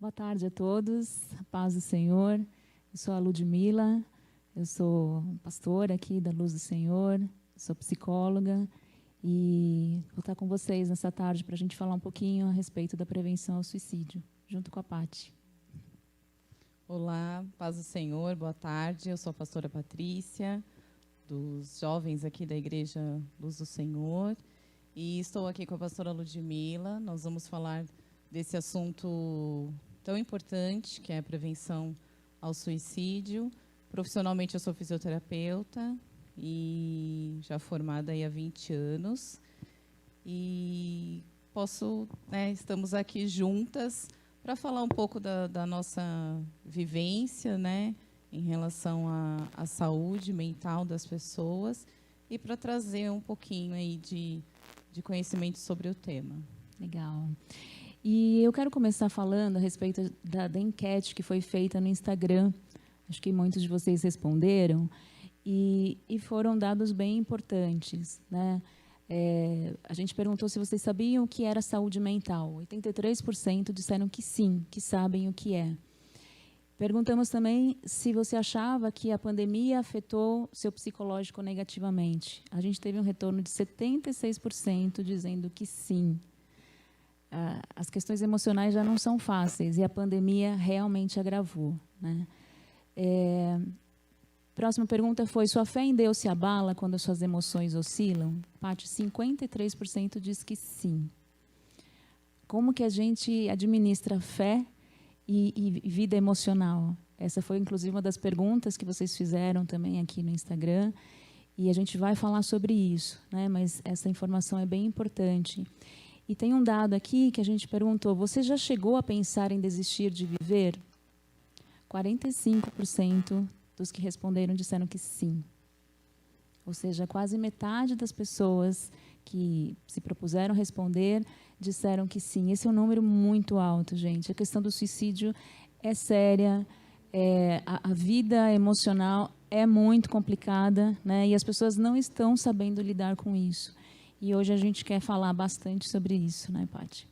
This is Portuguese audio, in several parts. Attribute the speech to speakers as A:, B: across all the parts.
A: Boa tarde a todos, a paz do Senhor. Eu sou a Ludmila, eu sou pastora aqui da Luz do Senhor, sou psicóloga e vou estar com vocês nessa tarde para a gente falar um pouquinho a respeito da prevenção ao suicídio, junto com a Paty.
B: Olá, paz do Senhor, boa tarde. Eu sou a pastora Patrícia, dos jovens aqui da Igreja Luz do Senhor. E estou aqui com a pastora Ludmila. Nós vamos falar desse assunto tão importante, que é a prevenção ao suicídio. Profissionalmente, eu sou fisioterapeuta e já formada aí há 20 anos. E estamos aqui juntas para falar um pouco da nossa vivência, né, em relação à saúde mental das pessoas e para trazer um pouquinho aí de conhecimento sobre o tema.
A: Legal. E eu quero começar falando a respeito da enquete que foi feita no Instagram. Acho que muitos de vocês responderam e foram dados bem importantes, né? A gente perguntou se vocês sabiam o que era saúde mental. 83% disseram que sim, que sabem o que é. Perguntamos também se você achava que a pandemia afetou seu psicológico negativamente. A gente teve um retorno de 76% dizendo que sim. As questões emocionais já não são fáceis e a pandemia realmente agravou, né? Próxima pergunta foi: sua fé em Deus se abala quando as suas emoções oscilam? Paty, 53% diz que sim. Como que a gente administra fé e vida emocional? Essa foi, inclusive, uma das perguntas que vocês fizeram também aqui no Instagram. E a gente vai falar sobre isso, né? Mas essa informação é bem importante. E tem um dado aqui que a gente perguntou: você já chegou a pensar em desistir de viver? 45% dos que responderam disseram que sim. Ou seja, quase metade das pessoas que se propuseram responder disseram que sim. Esse é um número muito alto, gente. A questão do suicídio é séria, a vida emocional é muito complicada, né? E as pessoas não estão sabendo lidar com isso. E hoje a gente quer falar bastante sobre isso, né, Paty?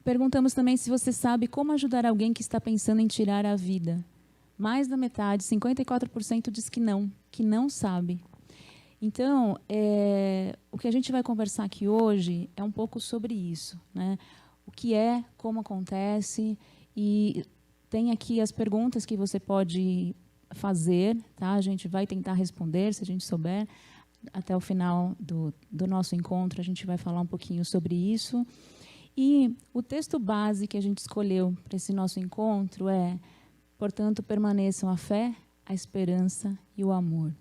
A: Perguntamos também se você sabe como ajudar alguém que está pensando em tirar a vida. Mais da metade, 54%, diz que não sabe. Então, o que a gente vai conversar aqui hoje é um pouco sobre isso, né? O que é, como acontece, e tem aqui as perguntas que você pode fazer, tá? A gente vai tentar responder, se a gente souber. Até o final do nosso encontro, a gente vai falar um pouquinho sobre isso. E o texto base que a gente escolheu para esse nosso encontro é: portanto, permaneçam a fé, a esperança e o amor.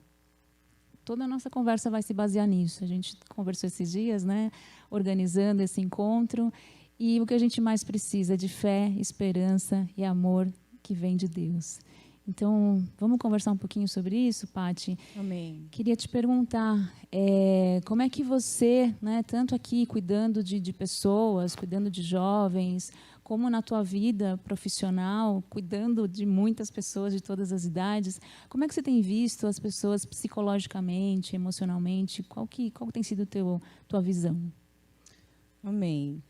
A: Toda a nossa conversa vai se basear nisso. A gente conversou esses dias, né, organizando esse encontro, e o que a gente mais precisa é de fé, esperança e amor que vem de Deus. Então, vamos conversar um pouquinho sobre isso, Paty?
B: Amém.
A: Queria te perguntar, como é que você, né, tanto aqui cuidando de pessoas, cuidando de jovens, como na tua vida profissional, cuidando de muitas pessoas de todas as idades, como é que você tem visto as pessoas psicologicamente, emocionalmente? Qual tem sido tua visão?
B: Amém.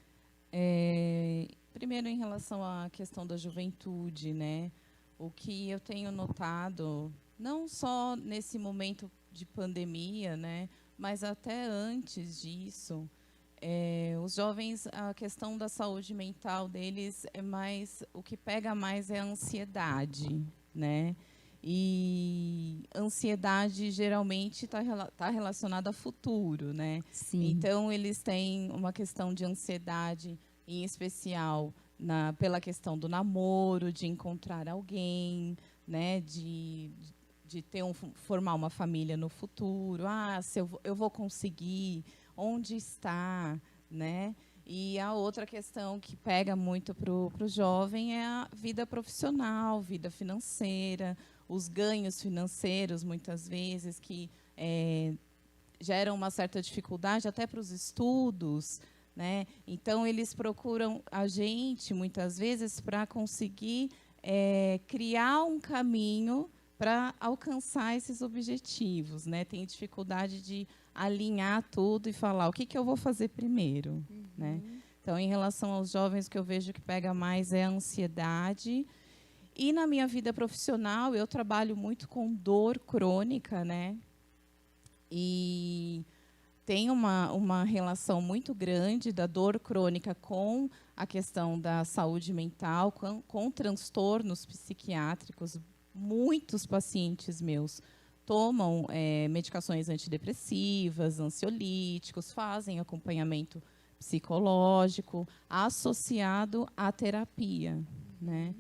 B: Primeiro, em relação à questão da juventude, né? O que eu tenho notado, não só nesse momento de pandemia, né, mas até antes disso, os jovens, a questão da saúde mental deles é mais, o que pega mais é a ansiedade, né? E ansiedade geralmente tá relacionada a futuro, né?
A: Sim.
B: Então eles têm uma questão de ansiedade, em especial pela questão do namoro, de encontrar alguém, né, de formar uma família no futuro. Se eu vou conseguir, onde está, né? E a outra questão que pega muito para o jovem é a vida profissional, vida financeira, os ganhos financeiros, muitas vezes, que geram uma certa dificuldade até para os estudos, né? Então, eles procuram a gente, muitas vezes, para conseguir criar um caminho para alcançar esses objetivos, né? Tem dificuldade de alinhar tudo e falar o que eu vou fazer primeiro, né? Então, em relação aos jovens, o que eu vejo que pega mais é a ansiedade. E na minha vida profissional, eu trabalho muito com dor crônica, né? E tem uma relação muito grande da dor crônica com a questão da saúde mental, com transtornos psiquiátricos. Muitos pacientes meus tomam medicações antidepressivas, ansiolíticos, fazem acompanhamento psicológico associado à terapia, né?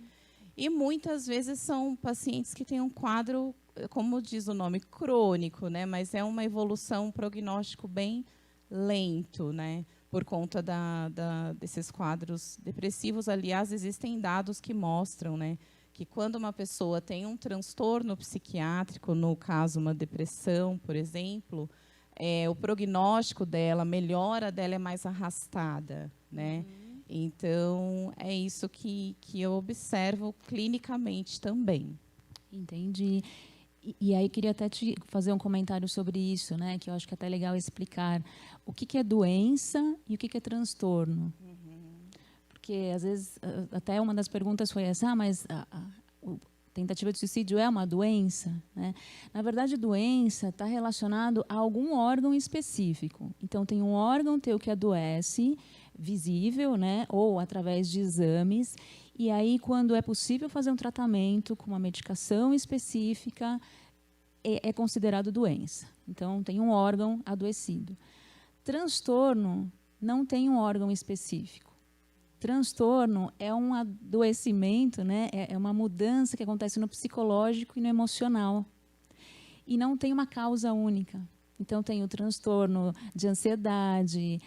B: E muitas vezes são pacientes que têm um quadro, como diz o nome, crônico, né? Mas é uma evolução, um prognóstico bem lento, né? Por conta desses quadros depressivos. Aliás, existem dados que mostram, né, que quando uma pessoa tem um transtorno psiquiátrico, no caso uma depressão, por exemplo, o prognóstico dela, a melhora dela é mais arrastada, né? Então, é isso que eu observo clinicamente também.
A: Entendi. E aí queria até te fazer um comentário sobre isso, né? Que eu acho que é até legal explicar o que é doença e o que é transtorno. Porque às vezes até uma das perguntas foi essa: mas a tentativa de suicídio é uma doença, né? Na verdade, doença está relacionado a algum órgão específico. Então, tem um órgão teu que adoece, visível, né? Ou através de exames. E aí, quando é possível fazer um tratamento com uma medicação específica, é considerado doença. Então, tem um órgão adoecido. Transtorno não tem um órgão específico. Transtorno é um adoecimento, né? É uma mudança que acontece no psicológico e no emocional. E não tem uma causa única. Então, tem o transtorno de ansiedade,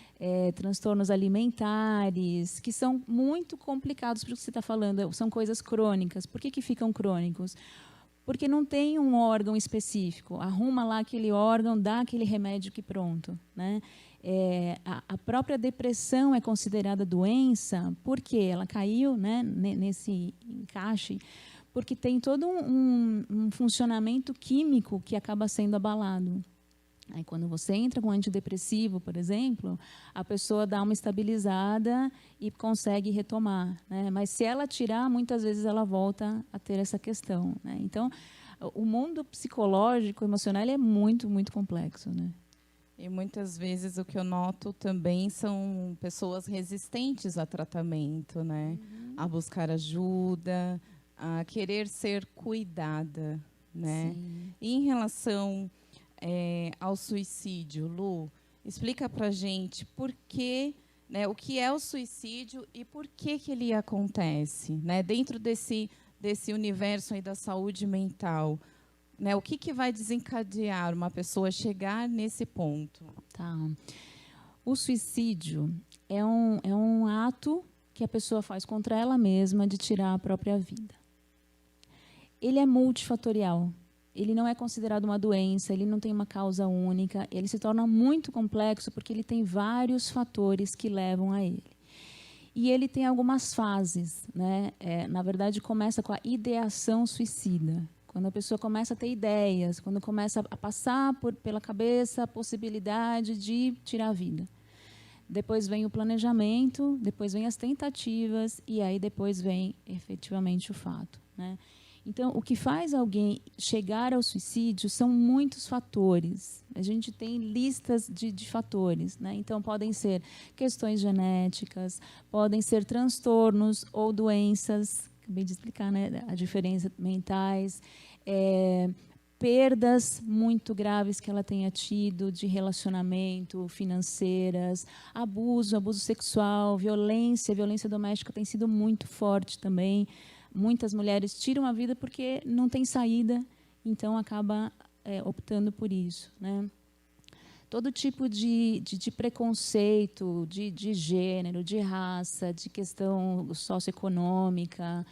A: transtornos alimentares, que são muito complicados para o que você está falando. São coisas crônicas. Por que ficam crônicos? Porque não tem um órgão específico. Arruma lá aquele órgão, dá aquele remédio que pronto, né? A própria depressão é considerada doença porque ela caiu, né, nesse encaixe, porque tem todo um funcionamento químico que acaba sendo abalado. Aí, quando você entra com antidepressivo, por exemplo, a pessoa dá uma estabilizada e consegue retomar, né? Mas se ela tirar, muitas vezes ela volta a ter essa questão, né? Então, o mundo psicológico, emocional, ele é muito, muito complexo, né?
B: E muitas vezes o que eu noto também são pessoas resistentes a tratamento, né? A buscar ajuda, a querer ser cuidada, né?
A: Sim.
B: E em relação ao suicídio, Lu, explica pra gente por que, né, o que é o suicídio e por que ele acontece, né? Dentro desse universo aí da saúde mental. Né, o que vai desencadear uma pessoa chegar nesse ponto?
A: Tá. O suicídio é um ato que a pessoa faz contra ela mesma de tirar a própria vida. Ele é multifatorial. Ele não é considerado uma doença, ele não tem uma causa única. Ele se torna muito complexo porque ele tem vários fatores que levam a ele. E ele tem algumas fases, né? Na verdade, começa com a ideação suicida. Quando a pessoa começa a ter ideias, quando começa a passar pela cabeça a possibilidade de tirar a vida. Depois vem o planejamento, depois vem as tentativas e aí depois vem efetivamente o fato, né? Então, o que faz alguém chegar ao suicídio são muitos fatores. A gente tem listas de fatores, né? Então, podem ser questões genéticas, podem ser transtornos ou doenças, acabei de explicar, né, a diferença, mentais, perdas muito graves que ela tenha tido de relacionamento, financeiras, abuso sexual, violência doméstica tem sido muito forte também. Muitas mulheres tiram a vida porque não tem saída, então acaba optando por isso, né? Todo tipo de preconceito, de gênero, de raça, de questão socioeconômica,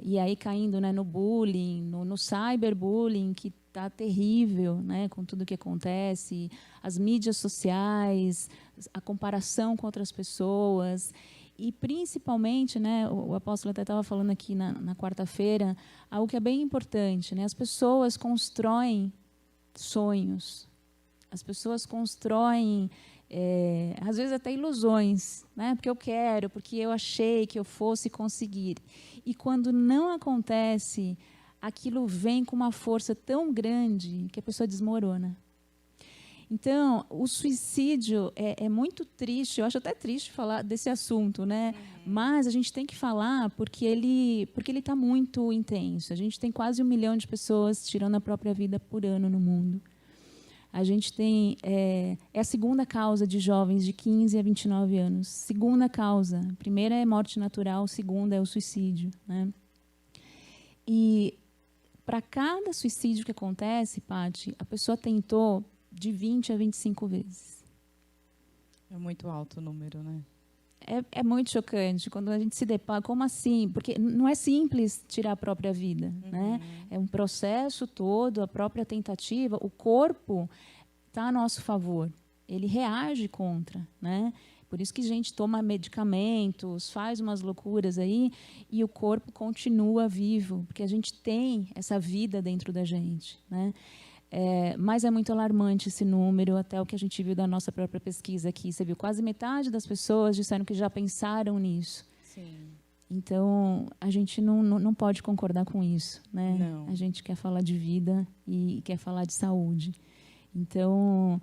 A: e aí caindo, né, no bullying, no cyberbullying, que está terrível, né, com tudo que acontece, as mídias sociais, a comparação com outras pessoas. E, principalmente, né, o apóstolo até estava falando aqui na quarta-feira, algo que é bem importante, né? As pessoas constroem sonhos, as pessoas constroem às vezes até ilusões, né? Porque eu quero, porque eu achei que eu fosse conseguir. E quando não acontece, aquilo vem com uma força tão grande que a pessoa desmorona. Então, o suicídio é muito triste, eu acho até triste falar desse assunto, né? Mas a gente tem que falar porque ele está muito intenso. A gente tem quase 1 milhão de pessoas tirando a própria vida por ano no mundo. A gente tem... É a segunda causa de jovens de 15 a 29 anos. Segunda causa. A primeira é morte natural, a segunda é o suicídio, né? E para cada suicídio que acontece, Paty, a pessoa tentou de 20 a 25 vezes.
B: É muito alto o número, né?
A: É muito chocante quando a gente se depara. Como assim? Porque não é simples tirar a própria vida, né? É um processo todo, a própria tentativa. O corpo está a nosso favor. Ele reage contra, né? Por isso que a gente toma medicamentos, faz umas loucuras aí e o corpo continua vivo, porque a gente tem essa vida dentro da gente, né? Mas é muito alarmante esse número, até o que a gente viu da nossa própria pesquisa aqui. Você viu, quase metade das pessoas disseram que já pensaram nisso.
B: Sim.
A: Então, a gente não pode concordar com isso, né?
B: Não.
A: A gente quer falar de vida e quer falar de saúde. Então,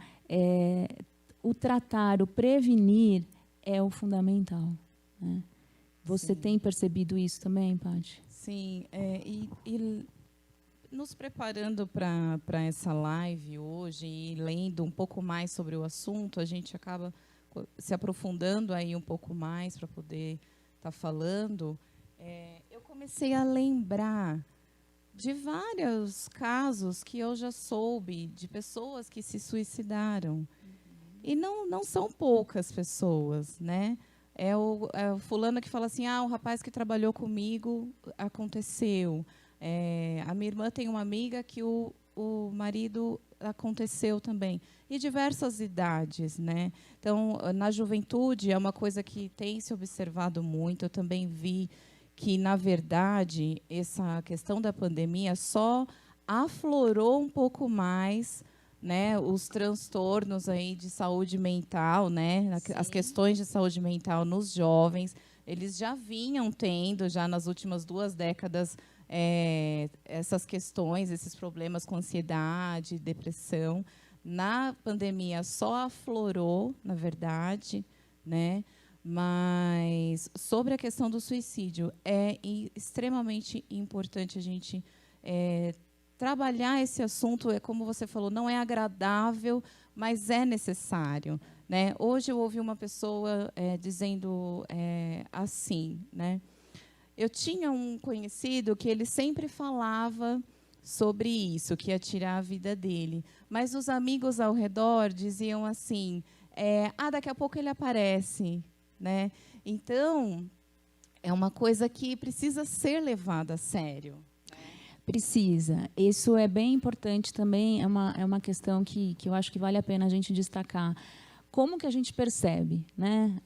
A: o tratar, o prevenir é o fundamental, né? Você tem percebido isso também, Paty?
B: Sim, e nos preparando para essa live hoje e lendo um pouco mais sobre o assunto, a gente acaba se aprofundando aí um pouco mais para poder estar falando. Eu comecei a lembrar de vários casos que eu já soube de pessoas que se suicidaram. E não são poucas pessoas, né? É o fulano que fala assim, o rapaz que trabalhou comigo aconteceu. A minha irmã tem uma amiga que o marido aconteceu também. E diversas idades, né? Então, na juventude, é uma coisa que tem se observado muito. Eu também vi que, na verdade, essa questão da pandemia só aflorou um pouco mais, né, os transtornos aí de saúde mental, né, as questões de saúde mental nos jovens. Eles já vinham tendo, já nas últimas 2 décadas, essas questões, esses problemas com ansiedade, depressão. Na pandemia só aflorou, na verdade, né? Mas sobre a questão do suicídio, é extremamente importante a gente trabalhar esse assunto. Como você falou, não é agradável, mas é necessário, né? Hoje eu ouvi uma pessoa dizendo assim, né? Eu tinha um conhecido que ele sempre falava sobre isso, que ia tirar a vida dele. Mas os amigos ao redor diziam assim, daqui a pouco ele aparece, né? Então, é uma coisa que precisa ser levada a sério.
A: Precisa. Isso é bem importante também, é uma questão que eu acho que vale a pena a gente destacar. Como que a gente percebe, né?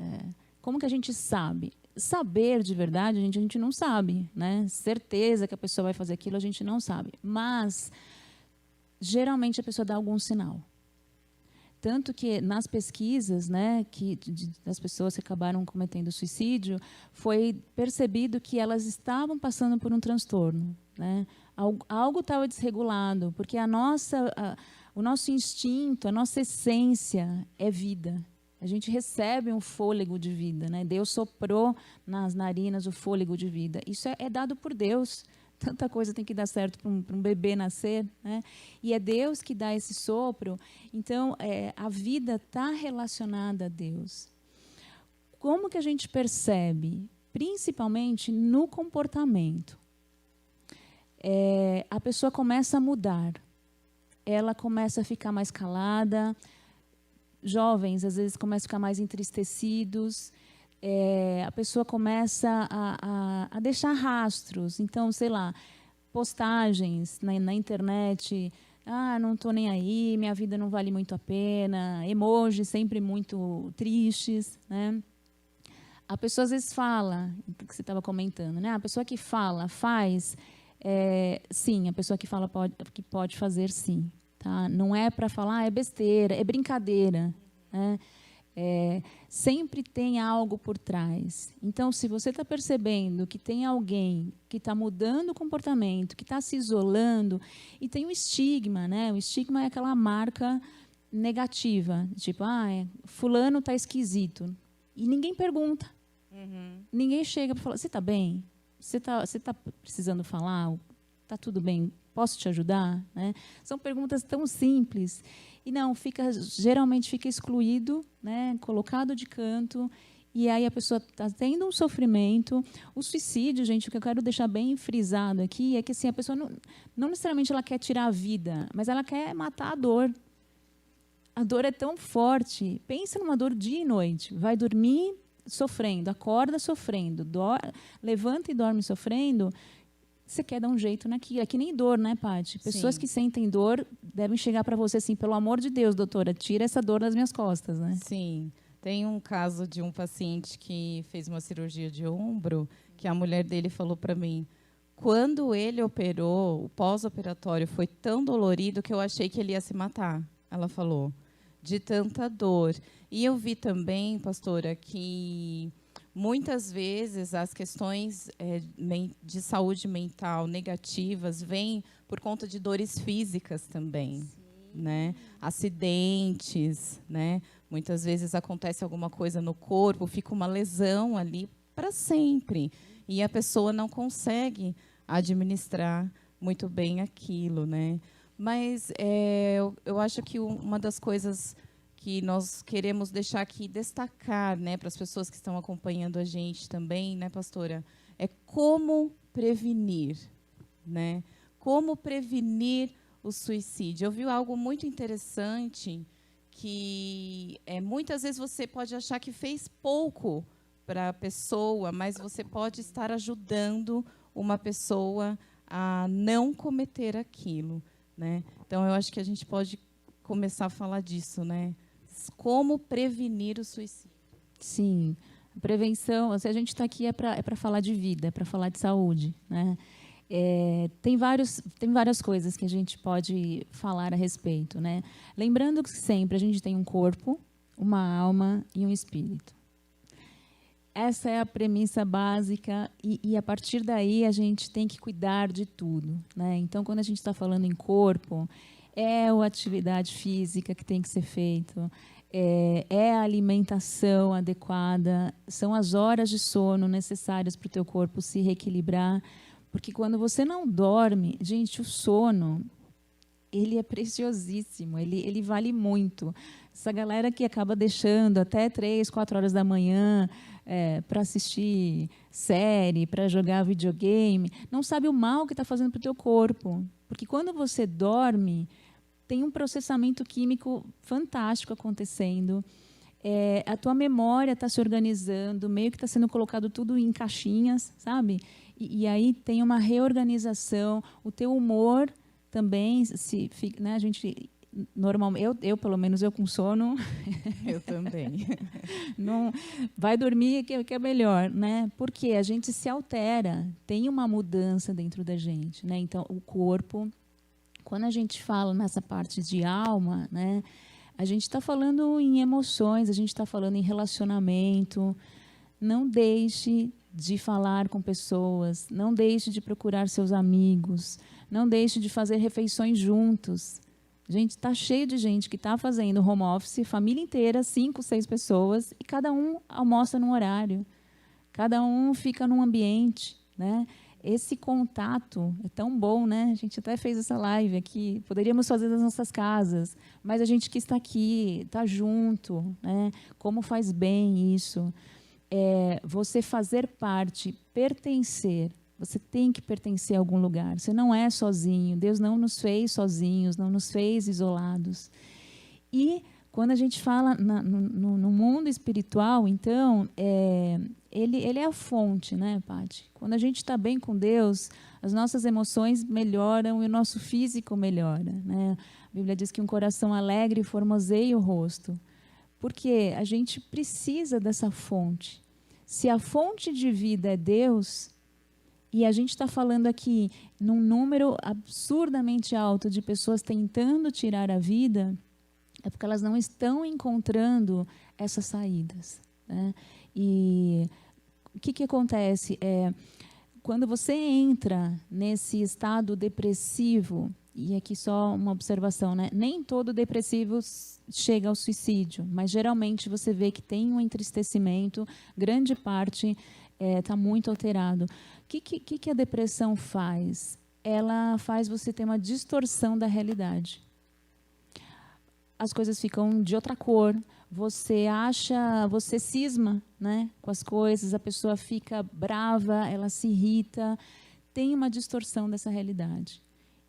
A: Como que a gente sabe? Saber de verdade, a gente não sabe, né? Certeza que a pessoa vai fazer aquilo, a gente não sabe. Mas, geralmente, a pessoa dá algum sinal. Tanto que, nas pesquisas, né, das pessoas que acabaram cometendo suicídio, foi percebido que elas estavam passando por um transtorno, né? Algo estava desregulado, porque o nosso instinto, a nossa essência é vida. A gente recebe um fôlego de vida, né? Deus soprou nas narinas o fôlego de vida. Isso é dado por Deus. Tanta coisa tem que dar certo para um bebê nascer, né? E é Deus que dá esse sopro. Então, a vida está relacionada a Deus. Como que a gente percebe? Principalmente no comportamento. A pessoa começa a mudar. Ela começa a ficar mais calada. Jovens, às vezes, começam a ficar mais entristecidos. A pessoa começa a deixar rastros. Então, sei lá, postagens na internet. Não estou nem aí, minha vida não vale muito a pena. Emojis sempre muito tristes, né? A pessoa, às vezes, fala, o que você estava comentando, né? A pessoa que fala, faz... sim, a pessoa que fala que pode fazer, sim. Tá? Não é para falar, é besteira, é brincadeira. Né? Sempre tem algo por trás. Então, se você está percebendo que tem alguém que está mudando o comportamento, que está se isolando, e tem o estigma, né? O estigma é aquela marca negativa, tipo, fulano está esquisito. E ninguém pergunta. Ninguém chega para falar, você está bem? Você tá precisando falar? Está tudo bem? Posso te ajudar? Né? São perguntas tão simples. E não, geralmente fica excluído, né, colocado de canto, e aí a pessoa está tendo um sofrimento. O suicídio, gente, o que eu quero deixar bem frisado aqui é que assim, a pessoa não necessariamente ela quer tirar a vida, mas ela quer matar a dor. A dor é tão forte. Pensa numa dor dia e noite. Vai dormir sofrendo, acorda sofrendo, levanta e dorme sofrendo. Você quer dar um jeito naquilo. É que nem dor, né, Paty? Pessoas que sentem dor devem chegar para você assim, pelo amor de Deus, doutora, tira essa dor das minhas costas, né?
B: Sim. Tem um caso de um paciente que fez uma cirurgia de ombro, que a mulher dele falou para mim, quando ele operou, o pós-operatório foi tão dolorido que eu achei que ele ia se matar. Ela falou, de tanta dor. E eu vi também, pastora, que muitas vezes as questões de saúde mental negativas vêm por conta de dores físicas também, né? Acidentes, né? Muitas vezes acontece alguma coisa no corpo, fica uma lesão ali para sempre e a pessoa não consegue administrar muito bem aquilo, né? Mas eu acho que uma das coisas que nós queremos deixar aqui, destacar, né, para as pessoas que estão acompanhando a gente também, né, pastora, é como prevenir, né? Como prevenir o suicídio. Eu vi algo muito interessante, que muitas vezes você pode achar que fez pouco para a pessoa, mas você pode estar ajudando uma pessoa a não cometer aquilo, né? Então, eu acho que a gente pode começar a falar disso, né? Como prevenir o suicídio.
A: Sim, a prevenção, se a gente está aqui é para falar de vida, é para falar de saúde, né? Tem várias coisas que a gente pode falar a respeito, né? Lembrando que sempre a gente tem um corpo, uma alma e um espírito. Essa é a premissa básica e a partir daí a gente tem que cuidar de tudo, né? Então, quando a gente está falando em corpo, é a atividade física que tem que ser feita, é a alimentação adequada, são as horas de sono necessárias para o teu corpo se reequilibrar, porque quando você não dorme, gente, o sono, ele é preciosíssimo, ele vale muito. Essa galera que acaba deixando até 3, 4 horas da manhã para assistir série, para jogar videogame, não sabe o mal que está fazendo para o teu corpo. Porque quando você dorme, tem um processamento químico fantástico acontecendo. A tua memória está se organizando, meio que está sendo colocado tudo em caixinhas, sabe? E aí tem uma reorganização. O teu humor também, né, a gente normalmente, eu pelo menos eu com sono,
B: eu também.
A: Não vai dormir que é melhor, né? Porque a gente se altera, tem uma mudança dentro da gente, né? Então o corpo, quando a gente fala nessa parte de alma, né? A gente está falando em emoções, a gente está falando em relacionamento. Não deixe de falar com pessoas, não deixe de procurar seus amigos, não deixe de fazer refeições juntos. Gente, está cheio de gente que está fazendo home office, família inteira, 5, 6 pessoas, e cada um almoça num horário, cada um fica num ambiente, né? Esse contato é tão bom, né? A gente até fez essa live aqui, poderíamos fazer nas nossas casas, mas a gente quis estar aqui, estar junto, né? Como faz bem isso. Você fazer parte, pertencer. Você tem que pertencer a algum lugar. Você não é sozinho. Deus não nos fez sozinhos, não nos fez isolados. E quando a gente fala no mundo espiritual, então, ele é a fonte, né, Paty? Quando a gente está bem com Deus, as nossas emoções melhoram e o nosso físico melhora, né? A Bíblia diz que um coração alegre formoseia o rosto. Porque a gente precisa dessa fonte. Se a fonte de vida é Deus, e a gente está falando aqui num número absurdamente alto de pessoas tentando tirar a vida, é porque elas não estão encontrando essas saídas, né? E o que acontece? Quando você entra nesse estado depressivo, e aqui só uma observação, né? Nem todo depressivo chega ao suicídio, mas geralmente você vê que tem um entristecimento, grande parte está muito alterado. O que a depressão faz? Ela faz você ter uma distorção da realidade. As coisas ficam de outra cor, você cisma, né, com as coisas, a pessoa fica brava, ela se irrita, tem uma distorção dessa realidade.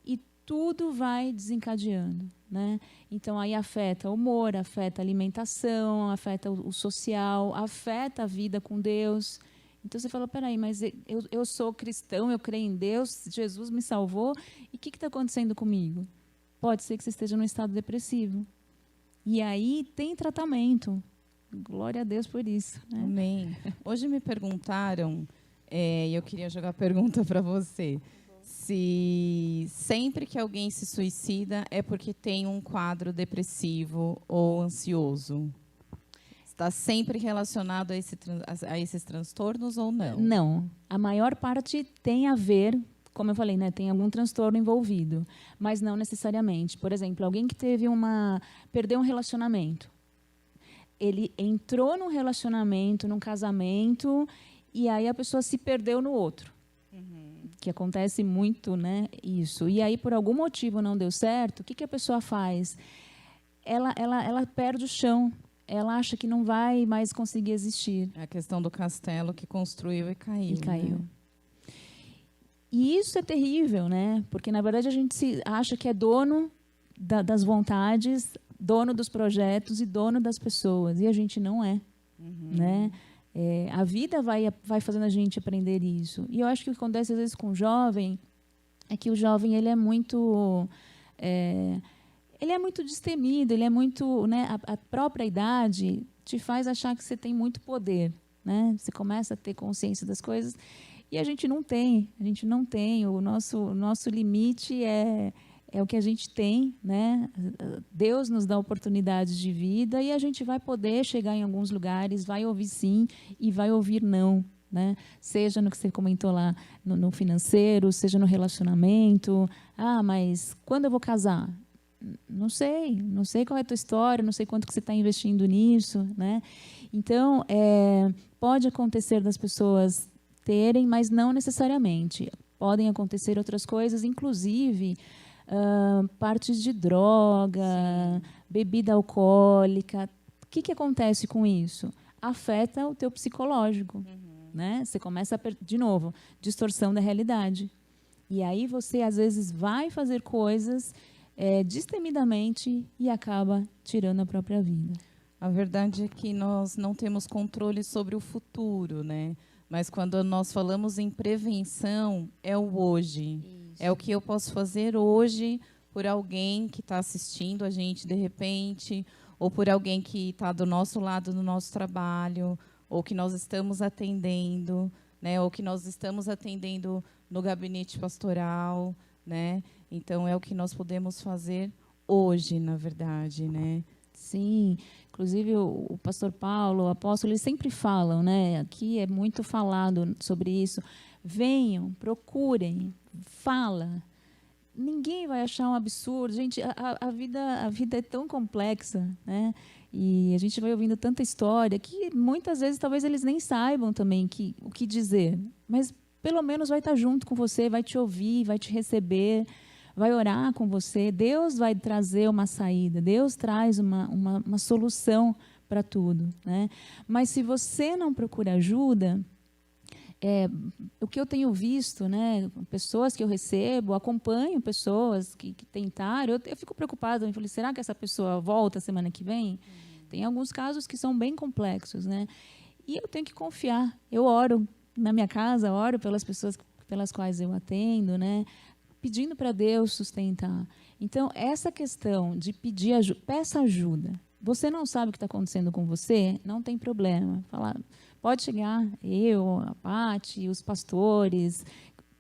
A: E tudo vai desencadeando, né? Então, aí afeta o humor, afeta a alimentação, afeta o social, afeta a vida com Deus. Então, você fala, peraí, mas eu sou cristão, eu creio em Deus, Jesus me salvou, e o que está acontecendo comigo? Pode ser que você esteja num estado depressivo. E aí tem tratamento. Glória a Deus por isso, né?
B: Amém. Hoje me perguntaram, e eu queria jogar a pergunta para você, se sempre que alguém se suicida é porque tem um quadro depressivo ou ansioso. Está sempre relacionado a esses transtornos ou não?
A: Não. A maior parte tem a ver, como eu falei, né, tem algum transtorno envolvido, mas não necessariamente. Por exemplo, alguém que perdeu um relacionamento. Ele entrou num relacionamento, num casamento, e aí a pessoa se perdeu no outro. Que acontece muito, né, isso. E aí, por algum motivo, não deu certo, o que a pessoa faz? Ela perde o chão. Ela acha que não vai mais conseguir existir.
B: É a questão do castelo que construiu e caiu.
A: E caiu.
B: Né?
A: E isso é terrível, né? Porque, na verdade, a gente acha que é dono das vontades, dono dos projetos e dono das pessoas. E a gente não é. Né? A vida vai fazendo a gente aprender isso. E eu acho que o que acontece, às vezes, com o jovem é que o jovem ele é muito destemido, ele é muito, né, a própria idade te faz achar que você tem muito poder, né? Você começa a ter consciência das coisas e a gente não tem, o nosso limite é o que a gente tem, né? Deus nos dá oportunidades de vida e a gente vai poder chegar em alguns lugares, vai ouvir sim e vai ouvir não, né? Seja no que você comentou lá no financeiro, seja no relacionamento. Ah, mas quando eu vou casar? Não sei qual é a tua história, não sei quanto que você está investindo nisso, né? Então, pode acontecer das pessoas terem, mas não necessariamente. Podem acontecer outras coisas, inclusive partes de droga, bebida alcoólica. O que acontece com isso? Afeta o teu psicológico, né? Você começa de novo, distorção da realidade. E aí você, às vezes, vai fazer coisas destemidamente e acaba tirando a própria vida.
B: A verdade é que nós não temos controle sobre o futuro, né? Mas quando nós falamos em prevenção, é o hoje. Isso. É o que eu posso fazer hoje por alguém que está assistindo a gente de repente, ou por alguém que está do nosso lado no nosso trabalho, ou que nós estamos atendendo, né? Ou que nós estamos atendendo no gabinete pastoral, né? Então, é o que nós podemos fazer hoje, na verdade, né?
A: Sim, inclusive o pastor Paulo, o apóstolo, eles sempre falam, né? Aqui é muito falado sobre isso. Venham, procurem, fala. Ninguém vai achar um absurdo. Gente, a vida é tão complexa, né? E a gente vai ouvindo tanta história que muitas vezes talvez eles nem saibam também o que dizer. Mas pelo menos vai estar junto com você, vai te ouvir, vai te receber, vai orar com você. Deus vai trazer uma saída, Deus traz uma solução para tudo, né? Mas se você não procura ajuda, o que eu tenho visto, né, pessoas que eu recebo, acompanho pessoas que tentaram, eu fico preocupada, eu falei, será que essa pessoa volta semana que vem? Tem alguns casos que são bem complexos, né? E eu tenho que confiar. Eu oro na minha casa, oro pelas pessoas pelas quais eu atendo, né? Pedindo para Deus sustentar. Então, essa questão de pedir ajuda, peça ajuda. Você não sabe o que está acontecendo com você? Não tem problema. Pode chegar, eu, a Paty, os pastores,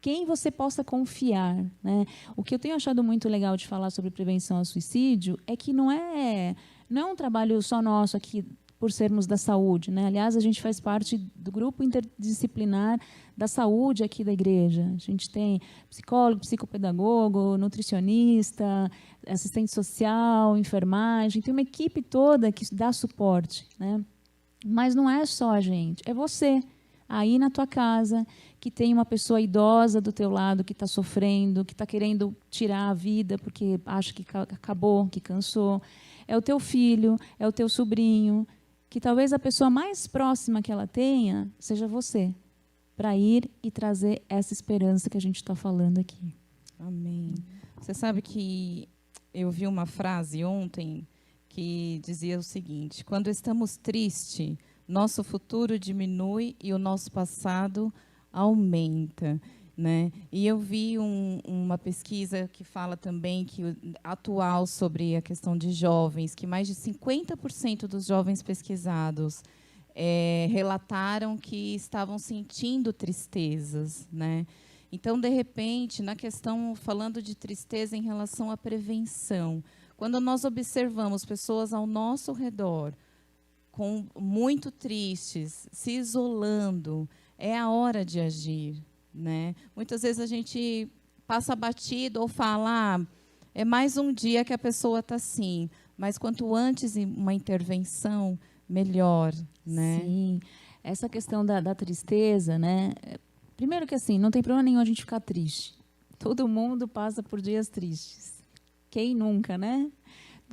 A: quem você possa confiar, né? O que eu tenho achado muito legal de falar sobre prevenção ao suicídio é que não é um trabalho só nosso aqui por sermos da saúde, né? Aliás, a gente faz parte do grupo interdisciplinar da saúde aqui da igreja. A gente tem psicólogo, psicopedagogo, nutricionista, assistente social, enfermagem, tem uma equipe toda que dá suporte, né? Mas não é só a gente, é você aí na tua casa, que tem uma pessoa idosa do teu lado que está sofrendo, que está querendo tirar a vida porque acha que acabou, que cansou. É o teu filho, é o teu sobrinho, que talvez a pessoa mais próxima que ela tenha seja você, para ir e trazer essa esperança que a gente está falando aqui.
B: Amém. Você sabe que eu vi uma frase ontem que dizia o seguinte: quando estamos tristes, nosso futuro diminui e o nosso passado aumenta, né? E eu vi uma pesquisa que fala também que atual sobre a questão de jovens, que mais de 50% dos jovens pesquisados relataram que estavam sentindo tristezas, né? Então, de repente, na questão, falando de tristeza em relação à prevenção, quando nós observamos pessoas ao nosso redor muito tristes, se isolando, é a hora de agir, né? Muitas vezes a gente passa batido ou fala, é mais um dia que a pessoa está assim, mas quanto antes uma intervenção, melhor, né?
A: Sim, essa questão da tristeza, né? Primeiro que assim, não tem problema nenhum a gente ficar triste. Todo mundo passa por dias tristes. Quem nunca, né?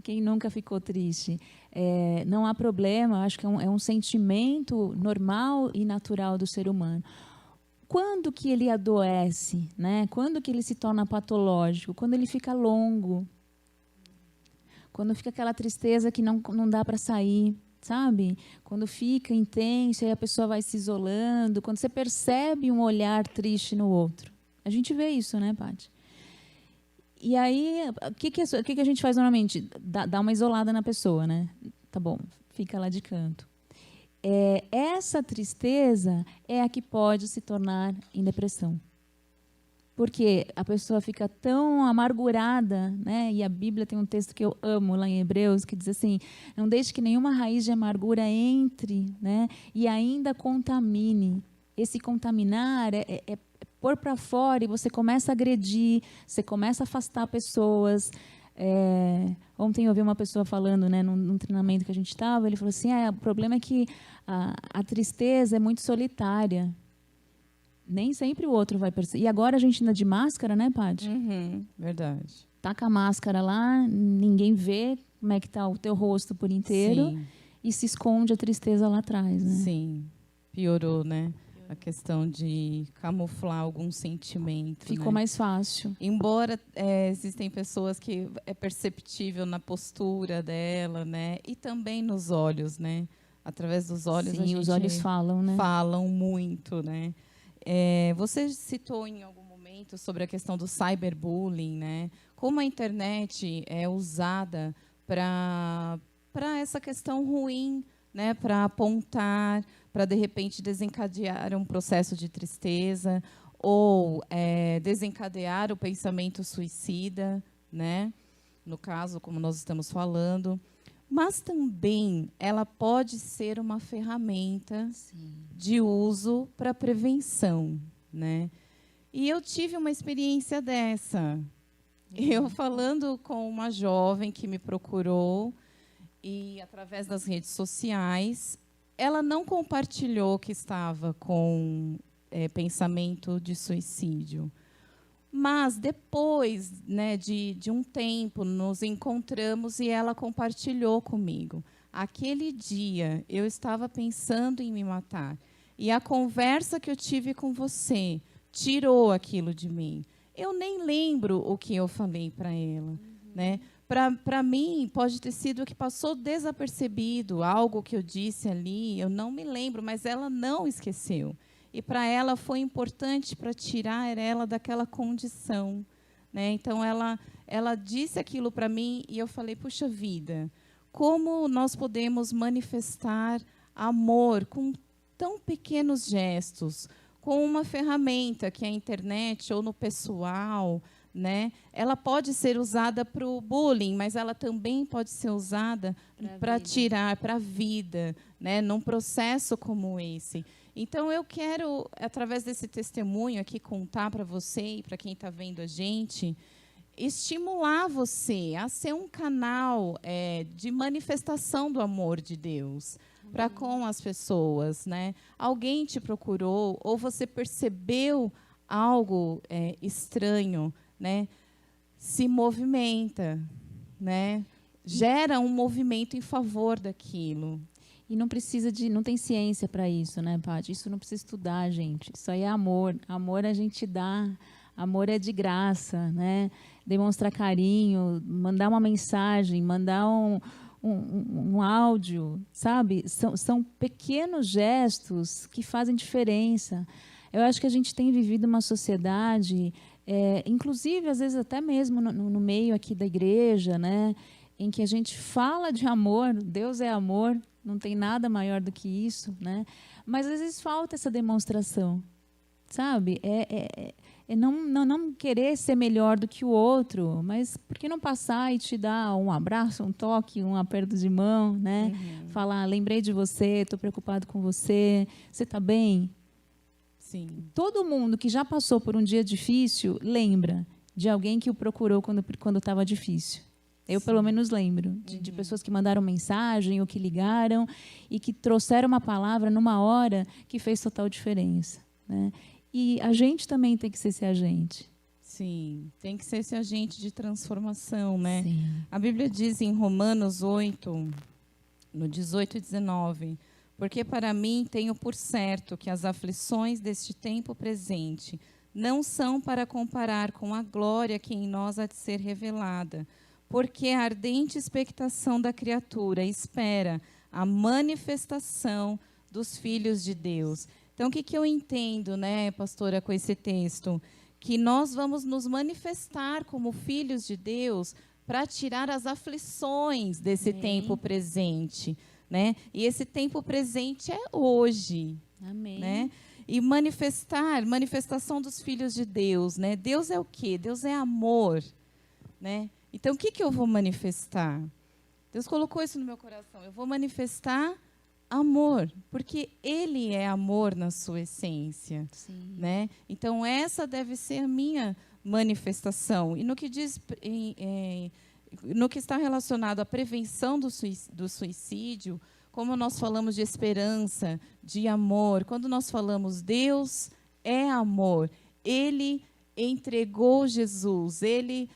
A: Quem nunca ficou triste? Não há problema, acho que é um sentimento normal e natural do ser humano. Quando que ele adoece, né? Quando que ele se torna patológico? Quando ele fica longo. Quando fica aquela tristeza que não dá para sair, sabe? Quando fica intenso, aí a pessoa vai se isolando. Quando você percebe um olhar triste no outro. A gente vê isso, né, Paty? E aí, o que a gente faz normalmente? Dá uma isolada na pessoa, né? Tá bom, fica lá de canto. Essa tristeza é a que pode se tornar em depressão. Porque a pessoa fica tão amargurada, né? E a Bíblia tem um texto que eu amo lá em Hebreus, que diz assim, não deixe que nenhuma raiz de amargura entre, né? E ainda contamine. Esse contaminar é pôr para fora e você começa a agredir, você começa a afastar pessoas. Ontem eu ouvi uma pessoa falando, né, num treinamento que a gente estava, ele falou assim, o problema é que a tristeza é muito solitária. Nem sempre o outro vai perceber. E agora a gente anda de máscara, né, Paty?
B: Verdade.
A: Taca a máscara lá, ninguém vê como é que está o teu rosto por inteiro.
B: Sim.
A: E se esconde a tristeza lá atrás, né?
B: Sim, piorou, né? A questão de camuflar algum sentimento.
A: Ficou
B: né?
A: mais fácil.
B: Embora existem pessoas que é perceptível na postura dela, né? E também nos olhos, né? Através dos olhos
A: Sim, os olhos falam, né?
B: Falam muito, né? Você citou em algum momento sobre a questão do cyberbullying, né? Como a internet é usada para essa questão ruim, né? Para apontar, para de repente desencadear um processo de tristeza ou desencadear o pensamento suicida, né? No caso, como nós estamos falando. Mas também ela pode ser uma ferramenta de uso para prevenção, né? E eu tive uma experiência dessa. Eu falando com uma jovem que me procurou e através das redes sociais, ela não compartilhou que estava com pensamento de suicídio. Mas depois, né, de um tempo, nos encontramos e ela compartilhou comigo. Aquele dia, eu estava pensando em me matar. E a conversa que eu tive com você tirou aquilo de mim. Eu nem lembro o que eu falei para ela. Né? Para mim, pode ter sido que passou desapercebido, algo que eu disse ali, eu não me lembro, mas ela não esqueceu. E para ela foi importante para tirar ela daquela condição, né? Então ela disse aquilo para mim e eu falei, puxa vida, como nós podemos manifestar amor com tão pequenos gestos, com uma ferramenta, que é a internet, ou no pessoal, né? Ela pode ser usada para o bullying, mas ela também pode ser usada para tirar, para a vida, né? Num processo como esse. Então, eu quero, através desse testemunho aqui, contar para você e para quem está vendo a gente, estimular você a ser um canal de manifestação do amor de Deus para com as pessoas, né? Alguém te procurou ou você percebeu algo estranho, né? Se movimenta, né? Gera um movimento em favor daquilo.
A: E não precisa não tem ciência para isso, né, Paty? Isso não precisa estudar, gente. Isso aí é amor. Amor a gente dá. Amor é de graça, né? Demonstrar carinho, mandar uma mensagem, mandar um áudio, sabe? São pequenos gestos que fazem diferença. Eu acho que a gente tem vivido uma sociedade, inclusive, às vezes, até mesmo no meio aqui da igreja, né? Em que a gente fala de amor, Deus é amor, não tem nada maior do que isso, né? Mas, às vezes, falta essa demonstração, sabe? Não querer ser melhor do que o outro, mas por que não passar e te dar um abraço, um toque, um aperto de mão, né? Falar, lembrei de você, estou preocupado com você, você está bem?
B: Sim.
A: Todo mundo que já passou por um dia difícil lembra de alguém que o procurou quando estava difícil. Eu, pelo menos, lembro de pessoas que mandaram mensagem ou que ligaram e que trouxeram uma palavra numa hora que fez total diferença, né? E a gente também tem que ser esse agente.
B: Sim, tem que ser esse agente de transformação, né?
A: Sim.
B: A Bíblia diz em Romanos 8, no 18 e 19, porque para mim tenho por certo que as aflições deste tempo presente não são para comparar com a glória que em nós há de ser revelada, porque a ardente expectação da criatura espera a manifestação dos filhos de Deus. Então, o que eu entendo, né, pastora, com esse texto? Que nós vamos nos manifestar como filhos de Deus para tirar as aflições desse tempo presente, né? E esse tempo presente é hoje.
A: Amém.
B: Né? E manifestação dos filhos de Deus, né? Deus é o quê? Deus é amor, né? Então, o que eu vou manifestar? Deus colocou isso no meu coração. Eu vou manifestar amor, porque Ele é amor na sua essência.
A: Sim.
B: Né? Então, essa deve ser a minha manifestação. E no que no que está relacionado à prevenção do suicídio, como nós falamos de esperança, de amor, quando nós falamos Deus é amor, Ele entregou Jesus,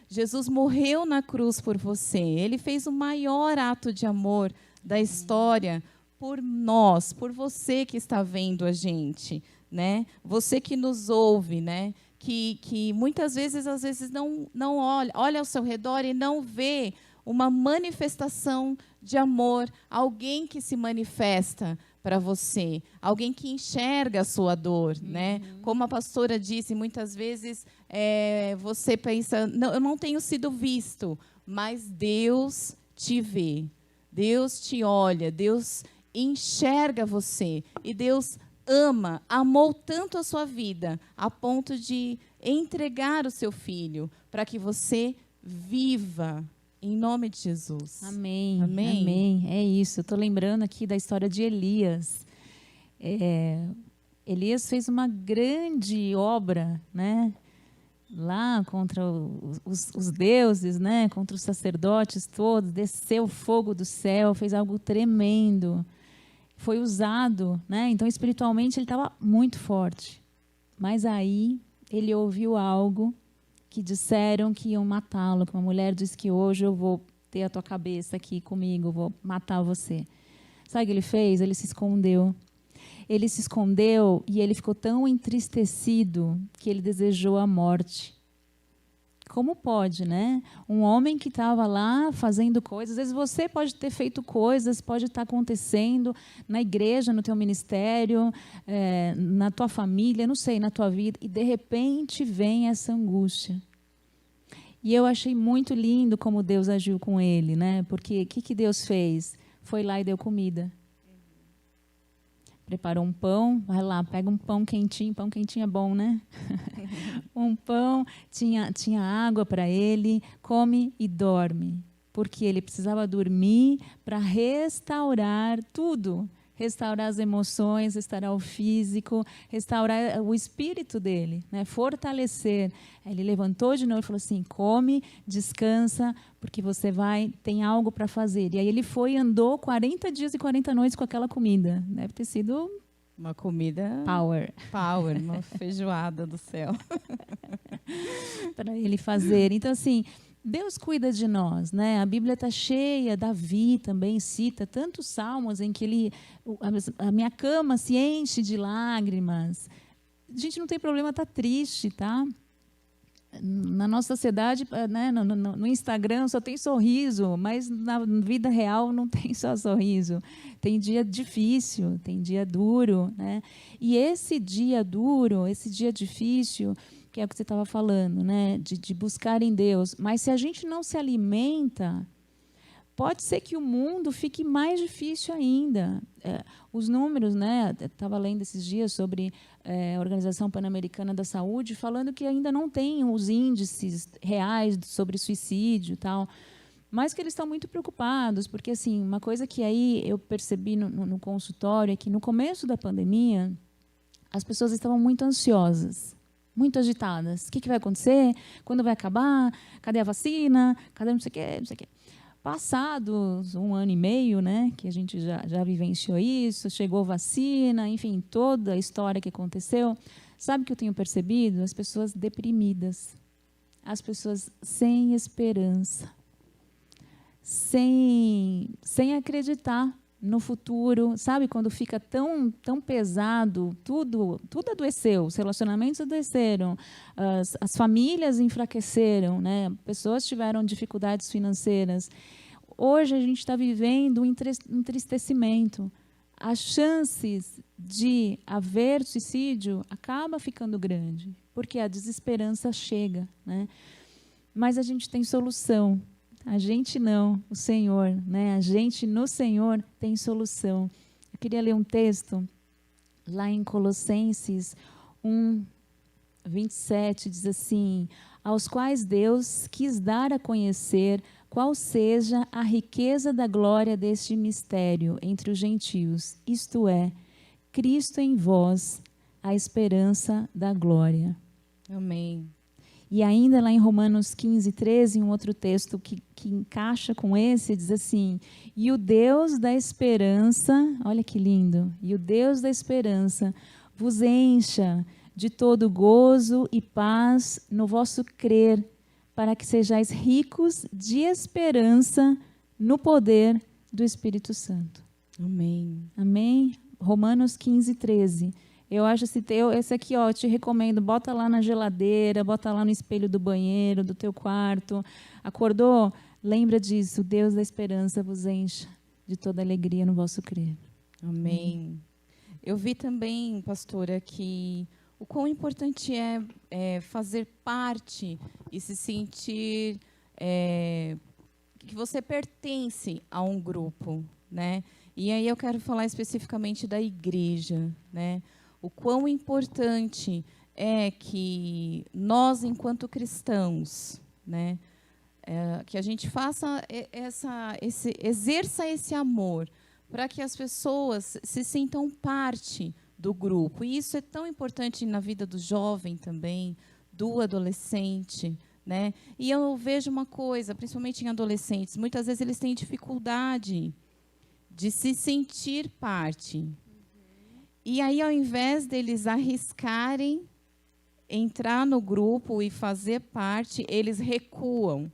B: Jesus morreu na cruz por você, Ele fez o maior ato de amor da história por nós, por você que está vendo a gente, né? Você que nos ouve, né? Que muitas vezes, às vezes, não olha ao seu redor e não vê uma manifestação de amor, alguém que se manifesta para você, alguém que enxerga a sua dor, né? Como a pastora disse, muitas vezes você pensa, não, eu não tenho sido visto, mas Deus te vê, Deus te olha, Deus enxerga você e Deus amou tanto a sua vida a ponto de entregar o seu filho para que você viva. Em nome de Jesus.
A: Amém.
B: Amém.
A: Amém. É isso. Eu estou lembrando aqui da história de Elias. Elias fez uma grande obra, né? Lá contra os deuses, né? Contra os sacerdotes todos. Desceu o fogo do céu, fez algo tremendo. Foi usado, né? Então, espiritualmente, ele estava muito forte. Mas aí, ele ouviu algo que disseram que iam matá-lo, que uma mulher disse que hoje eu vou ter a tua cabeça aqui comigo, vou matar você. Sabe o que ele fez? Ele se escondeu. Ele se escondeu e ele ficou tão entristecido que ele desejou a morte. Como pode, né? Um homem que estava lá fazendo coisas, às vezes você pode ter feito coisas, pode estar acontecendo na igreja, no teu ministério, na tua família, não sei, na tua vida, e de repente vem essa angústia. E eu achei muito lindo como Deus agiu com ele, né? Porque o que Deus fez? Foi lá e deu comida. preparou um pão, vai lá, pega um pão quentinho é bom, né? Um pão, tinha água para ele, come e dorme, porque ele precisava dormir para restaurar tudo, restaurar as emoções, restaurar o físico, restaurar o espírito dele, né? Fortalecer. Ele levantou de novo e falou assim, come, descansa, porque você tem algo para fazer. E aí ele foi e andou 40 dias e 40 noites com aquela comida. Deve ter sido
B: uma comida
A: power,
B: uma feijoada do céu.
A: Para ele fazer. Então, assim, Deus cuida de nós, né? A Bíblia está cheia, Davi também cita tantos salmos em que a minha cama se enche de lágrimas. A gente não tem problema estar triste, tá? Na nossa sociedade, né, no Instagram só tem sorriso, mas na vida real não tem só sorriso. Tem dia difícil, tem dia duro, né? E esse dia duro, esse dia difícil, que é o que você estava falando, né, de buscar em Deus. Mas se a gente não se alimenta, pode ser que o mundo fique mais difícil ainda. Os números, né? Estava lendo esses dias sobre a Organização Pan-Americana da Saúde, falando que ainda não tem os índices reais sobre suicídio e tal, mas que eles estão muito preocupados, porque assim, uma coisa que aí eu percebi no consultório é que no começo da pandemia as pessoas estavam muito ansiosas, muito agitadas. O que vai acontecer? Quando vai acabar? Cadê a vacina? Cadê não sei o quê, não sei o quê. Passados 1 ano e meio, né, que a gente já vivenciou isso, chegou vacina, enfim, toda a história que aconteceu, sabe o que eu tenho percebido? As pessoas deprimidas, as pessoas sem esperança, sem acreditar no futuro, sabe? Quando fica tão pesado, tudo adoeceu, os relacionamentos adoeceram, as famílias enfraqueceram, né? Pessoas tiveram dificuldades financeiras. Hoje a gente está vivendo um entristecimento. As chances de haver suicídio acaba ficando grande, porque a desesperança chega, né? Mas a gente tem solução. A gente não, o Senhor, né? A gente no Senhor tem solução. Eu queria ler um texto lá em Colossenses 1:27, diz assim: aos quais Deus quis dar a conhecer qual seja a riqueza da glória deste mistério entre os gentios, isto é, Cristo em vós, a esperança da glória.
B: Amém.
A: E ainda lá em Romanos 15:13, um outro texto que encaixa com esse, diz assim: e o Deus da esperança, olha que lindo, e o Deus da esperança vos encha de todo gozo e paz no vosso crer, para que sejais ricos de esperança no poder do Espírito Santo.
B: Amém.
A: Amém? Romanos 15:13. Eu acho esse aqui, ó, eu te recomendo, bota lá na geladeira, bota lá no espelho do banheiro, do teu quarto. Acordou? Lembra disso, Deus da esperança vos encha de toda alegria no vosso crer.
B: Amém. Eu vi também, pastora, que o quão importante é fazer parte e se sentir que você pertence a um grupo, né? E aí eu quero falar especificamente da igreja, né? O quão importante é que nós, enquanto cristãos, né, que a gente faça exerça esse amor para que as pessoas se sintam parte do grupo. E isso é tão importante na vida do jovem também, do adolescente, né? E eu vejo uma coisa, principalmente em adolescentes, muitas vezes eles têm dificuldade de se sentir parte. E aí, ao invés deles arriscarem entrar no grupo e fazer parte, eles recuam,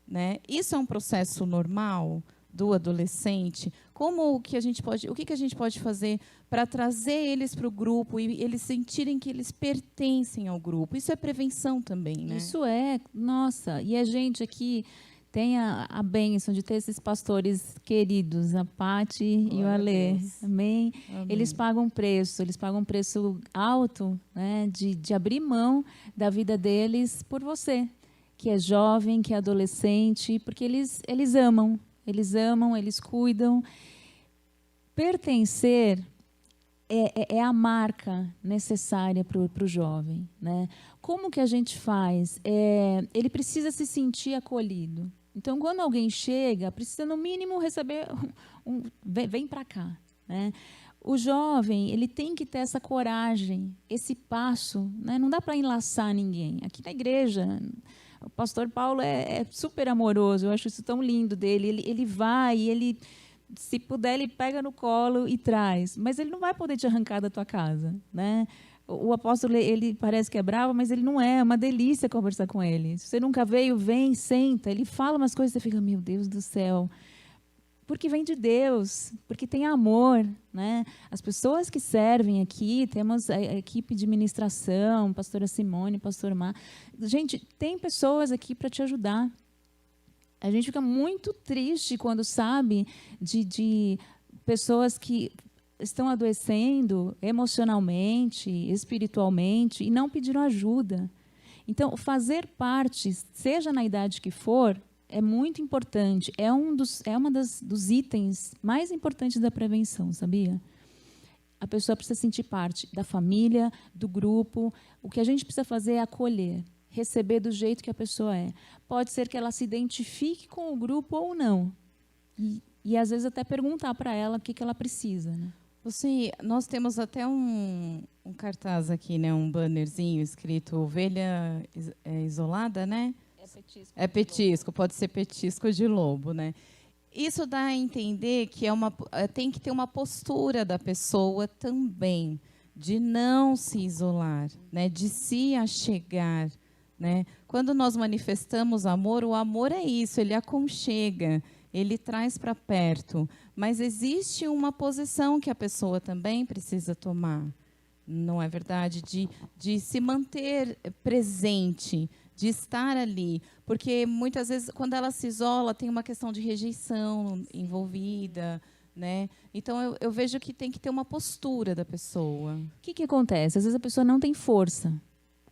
B: né? Isso é um processo normal do adolescente? O que a gente pode fazer para trazer eles para o grupo e eles sentirem que eles pertencem ao grupo? Isso é prevenção também, né?
A: Isso é, nossa, e a gente aqui tem a bênção de ter esses pastores queridos, a Pati e o Alê. Amém?
B: Amém?
A: Eles pagam um preço alto, né, de abrir mão da vida deles por você, que é jovem, que é adolescente, porque eles amam, eles cuidam. Pertencer é a marca necessária para o jovem, né? Como que a gente faz? Ele precisa se sentir acolhido. Então, quando alguém chega, precisa, no mínimo, receber vem para cá, né? O jovem, ele tem que ter essa coragem, esse passo, né? Não dá para enlaçar ninguém. Aqui na igreja, o pastor Paulo é super amoroso, eu acho isso tão lindo dele. Ele vai, ele, se puder, ele pega no colo e traz. Mas ele não vai poder te arrancar da tua casa, né? O apóstolo, ele parece que é bravo, mas ele não é uma delícia conversar com ele. Se você nunca veio, vem, senta. Ele fala umas coisas e você fica, meu Deus do céu. Porque vem de Deus, porque tem amor, né? As pessoas que servem aqui, temos a equipe de ministração, pastora Simone, pastor Mar. Gente, tem pessoas aqui para te ajudar. A gente fica muito triste quando sabe de pessoas que estão adoecendo emocionalmente, espiritualmente, e não pediram ajuda. Então, fazer parte, seja na idade que for, é muito importante. É uma dos itens mais importantes da prevenção, sabia? A pessoa precisa sentir parte da família, do grupo. O que a gente precisa fazer é acolher, receber do jeito que a pessoa é. Pode ser que ela se identifique com o grupo ou não. E às vezes, até perguntar para ela o que ela precisa, né?
B: Nós temos até um cartaz aqui, né, um bannerzinho escrito Ovelha Isolada, né? É petisco, pode ser petisco de lobo, né? Isso dá a entender que tem que ter uma postura da pessoa também, de não se isolar, né? De se achegar, né? Quando nós manifestamos amor, o amor é isso, ele aconchega, ele traz para perto. Mas existe uma posição que a pessoa também precisa tomar, não é verdade? De se manter presente, de estar ali. Porque, muitas vezes, quando ela se isola, tem uma questão de rejeição envolvida, né? Então, eu vejo que tem que ter uma postura da pessoa.
A: O que acontece? Às vezes a pessoa não tem força.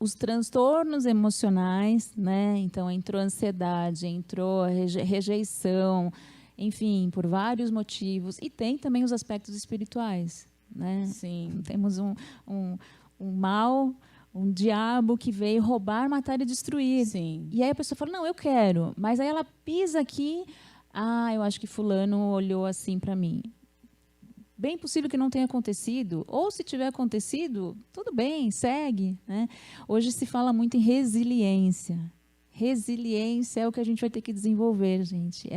A: Os transtornos emocionais, né? Então, entrou ansiedade, entrou rejeição, enfim, por vários motivos. E tem também os aspectos espirituais, né?
B: Sim.
A: Temos um mal, um diabo que veio roubar, matar e destruir.
B: Sim.
A: E aí a pessoa fala, não, eu quero. Mas aí ela pisa aqui, eu acho que fulano olhou assim para mim. Bem possível que não tenha acontecido, ou se tiver acontecido, tudo bem, segue, né? Hoje se fala muito em resiliência. Resiliência é o que a gente vai ter que desenvolver, gente.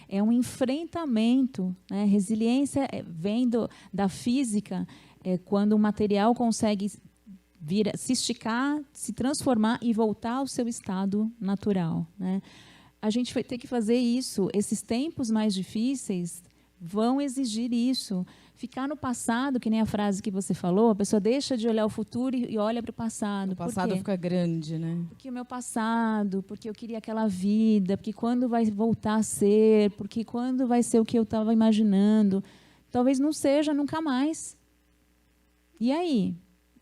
A: É um enfrentamento, né? Resiliência vem da física, quando o material consegue se esticar, se transformar e voltar ao seu estado natural, né? A gente vai ter que fazer isso. Esses tempos mais difíceis vão exigir isso. Ficar no passado, que nem a frase que você falou, a pessoa deixa de olhar o futuro e olha para o passado.
B: O passado fica grande, né?
A: Porque o meu passado, porque eu queria aquela vida, porque quando vai voltar a ser, porque quando vai ser o que eu estava imaginando. Talvez não seja nunca mais. E aí?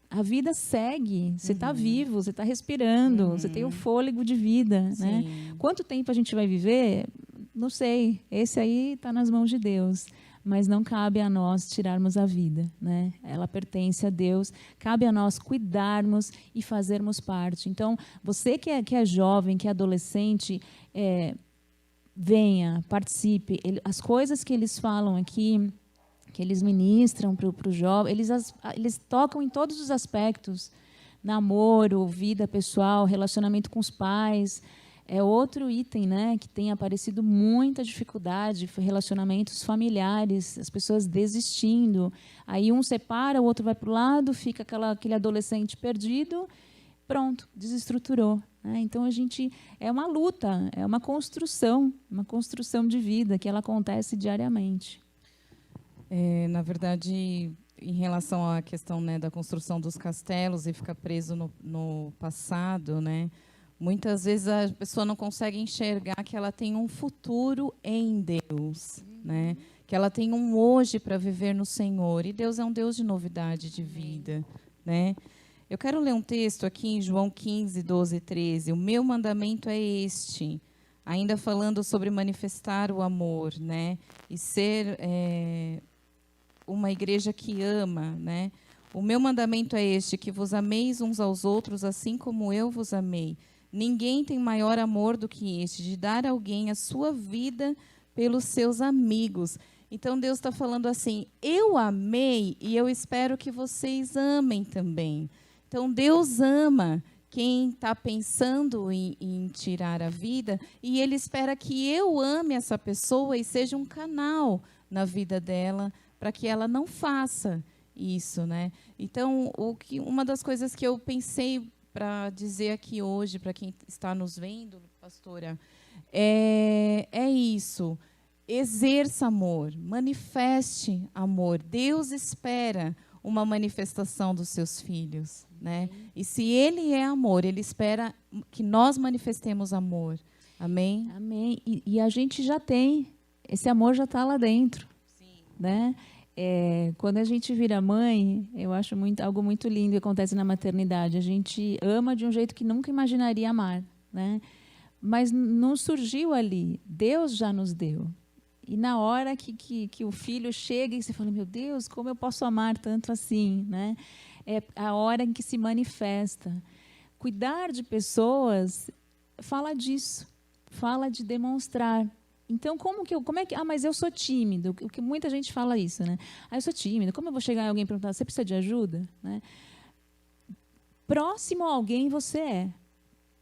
A: A vida segue, você está vivo, você está respirando, você tem o fôlego de vida, né? Quanto tempo a gente vai viver? Não sei, esse aí está nas mãos de Deus, mas não cabe a nós tirarmos a vida, né? Ela pertence a Deus, cabe a nós cuidarmos e fazermos parte. Então, você que é jovem, que é adolescente, venha, participe. As coisas que eles falam aqui, que eles ministram para o jovem, eles tocam em todos os aspectos. Namoro, vida pessoal, relacionamento com os pais. É outro item, né, que tem aparecido muita dificuldade, relacionamentos familiares, as pessoas desistindo. Aí um separa, o outro vai para o lado, fica aquele adolescente perdido, pronto, desestruturou. Né? Então, é uma luta, é uma construção de vida que ela acontece diariamente.
B: Na verdade, em relação à questão, né, da construção dos castelos e ficar preso no passado, né, muitas vezes a pessoa não consegue enxergar que ela tem um futuro em Deus, né, que ela tem um hoje para viver no Senhor. E Deus é um Deus de novidade de vida. Né? Eu quero ler um texto aqui em João 15, 12 e 13. O meu mandamento é este, ainda falando sobre manifestar o amor, né, e ser... uma igreja que ama, né? O meu mandamento é este, que vos ameis uns aos outros, assim como eu vos amei. Ninguém tem maior amor do que este, de dar a alguém a sua vida pelos seus amigos. Então, Deus está falando assim, eu amei e eu espero que vocês amem também. Então, Deus ama quem está pensando em tirar a vida e Ele espera que eu ame essa pessoa e seja um canal na vida dela para que ela não faça isso, né? Então, uma das coisas que eu pensei para dizer aqui hoje, para quem está nos vendo, pastora, é isso. Exerça amor, manifeste amor. Deus espera uma manifestação dos seus filhos, né? E se Ele é amor, Ele espera que nós manifestemos amor. Amém?
A: Amém. E a gente já tem, esse amor já está lá dentro. Sim. Né? Quando a gente vira mãe, eu acho algo muito lindo que acontece na maternidade. A gente ama de um jeito que nunca imaginaria amar, né? Mas não surgiu ali. Deus já nos deu. E na hora que o filho chega e você fala, meu Deus, como eu posso amar tanto assim, né? É a hora em que se manifesta. Cuidar de pessoas fala disso, fala de demonstrar. Então, como é que... mas eu sou tímido. O que muita gente fala isso, né? Eu sou tímido. Como eu vou chegar em alguém e perguntar, você precisa de ajuda? Né? Próximo a alguém você é.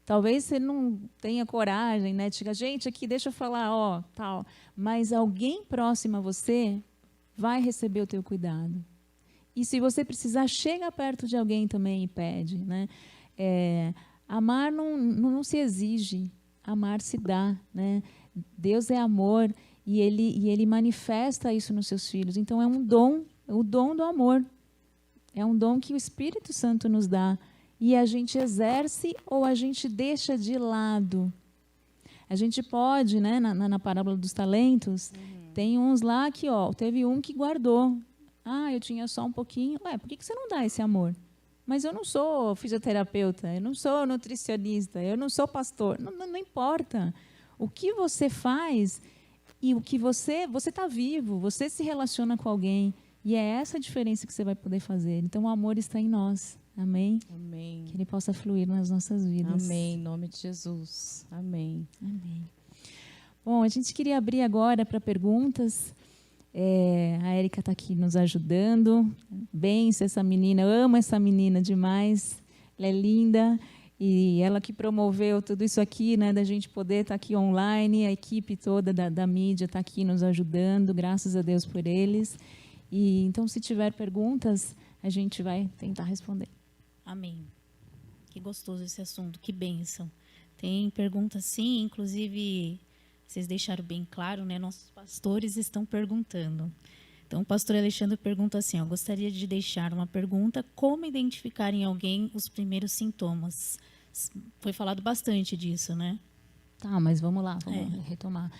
A: Talvez você não tenha coragem, né? Diga, gente, aqui, deixa eu falar, ó, tal. Mas alguém próximo a você vai receber o teu cuidado. E se você precisar, chega perto de alguém também e pede, né? Amar não se exige, amar se dá, né? Deus é amor e ele manifesta isso nos seus filhos. Então, é um dom, o dom do amor. É um dom que o Espírito Santo nos dá. E a gente exerce ou a gente deixa de lado. A gente pode, né, na parábola dos talentos, tem uns lá que, teve um que guardou. Eu tinha só um pouquinho. Por que você não dá esse amor? Mas eu não sou fisioterapeuta, eu não sou nutricionista, eu não sou pastor. Não importa. O que você faz e o que você está vivo, você se relaciona com alguém. E é essa a diferença que você vai poder fazer. Então, o amor está em nós. Amém?
B: Amém.
A: Que ele possa fluir nas nossas vidas.
B: Amém. Em nome de Jesus. Amém.
A: Amém. Bom, a gente queria abrir agora para perguntas. A Érica está aqui nos ajudando. Benção essa menina, amo essa menina demais. Ela é linda. E ela que promoveu tudo isso aqui, né, da gente poder estar aqui online. A equipe toda da mídia está aqui nos ajudando. Graças a Deus por eles. E então, se tiver perguntas, a gente vai tentar responder.
C: Amém. Que gostoso esse assunto, que bênção. Tem perguntas, sim, inclusive, vocês deixaram bem claro, né? Nossos pastores estão perguntando. Então, o pastor Alexandre pergunta assim, gostaria de deixar uma pergunta, como identificar em alguém os primeiros sintomas? Foi falado bastante disso, né?
A: Tá, mas vamos lá, vamos retomar.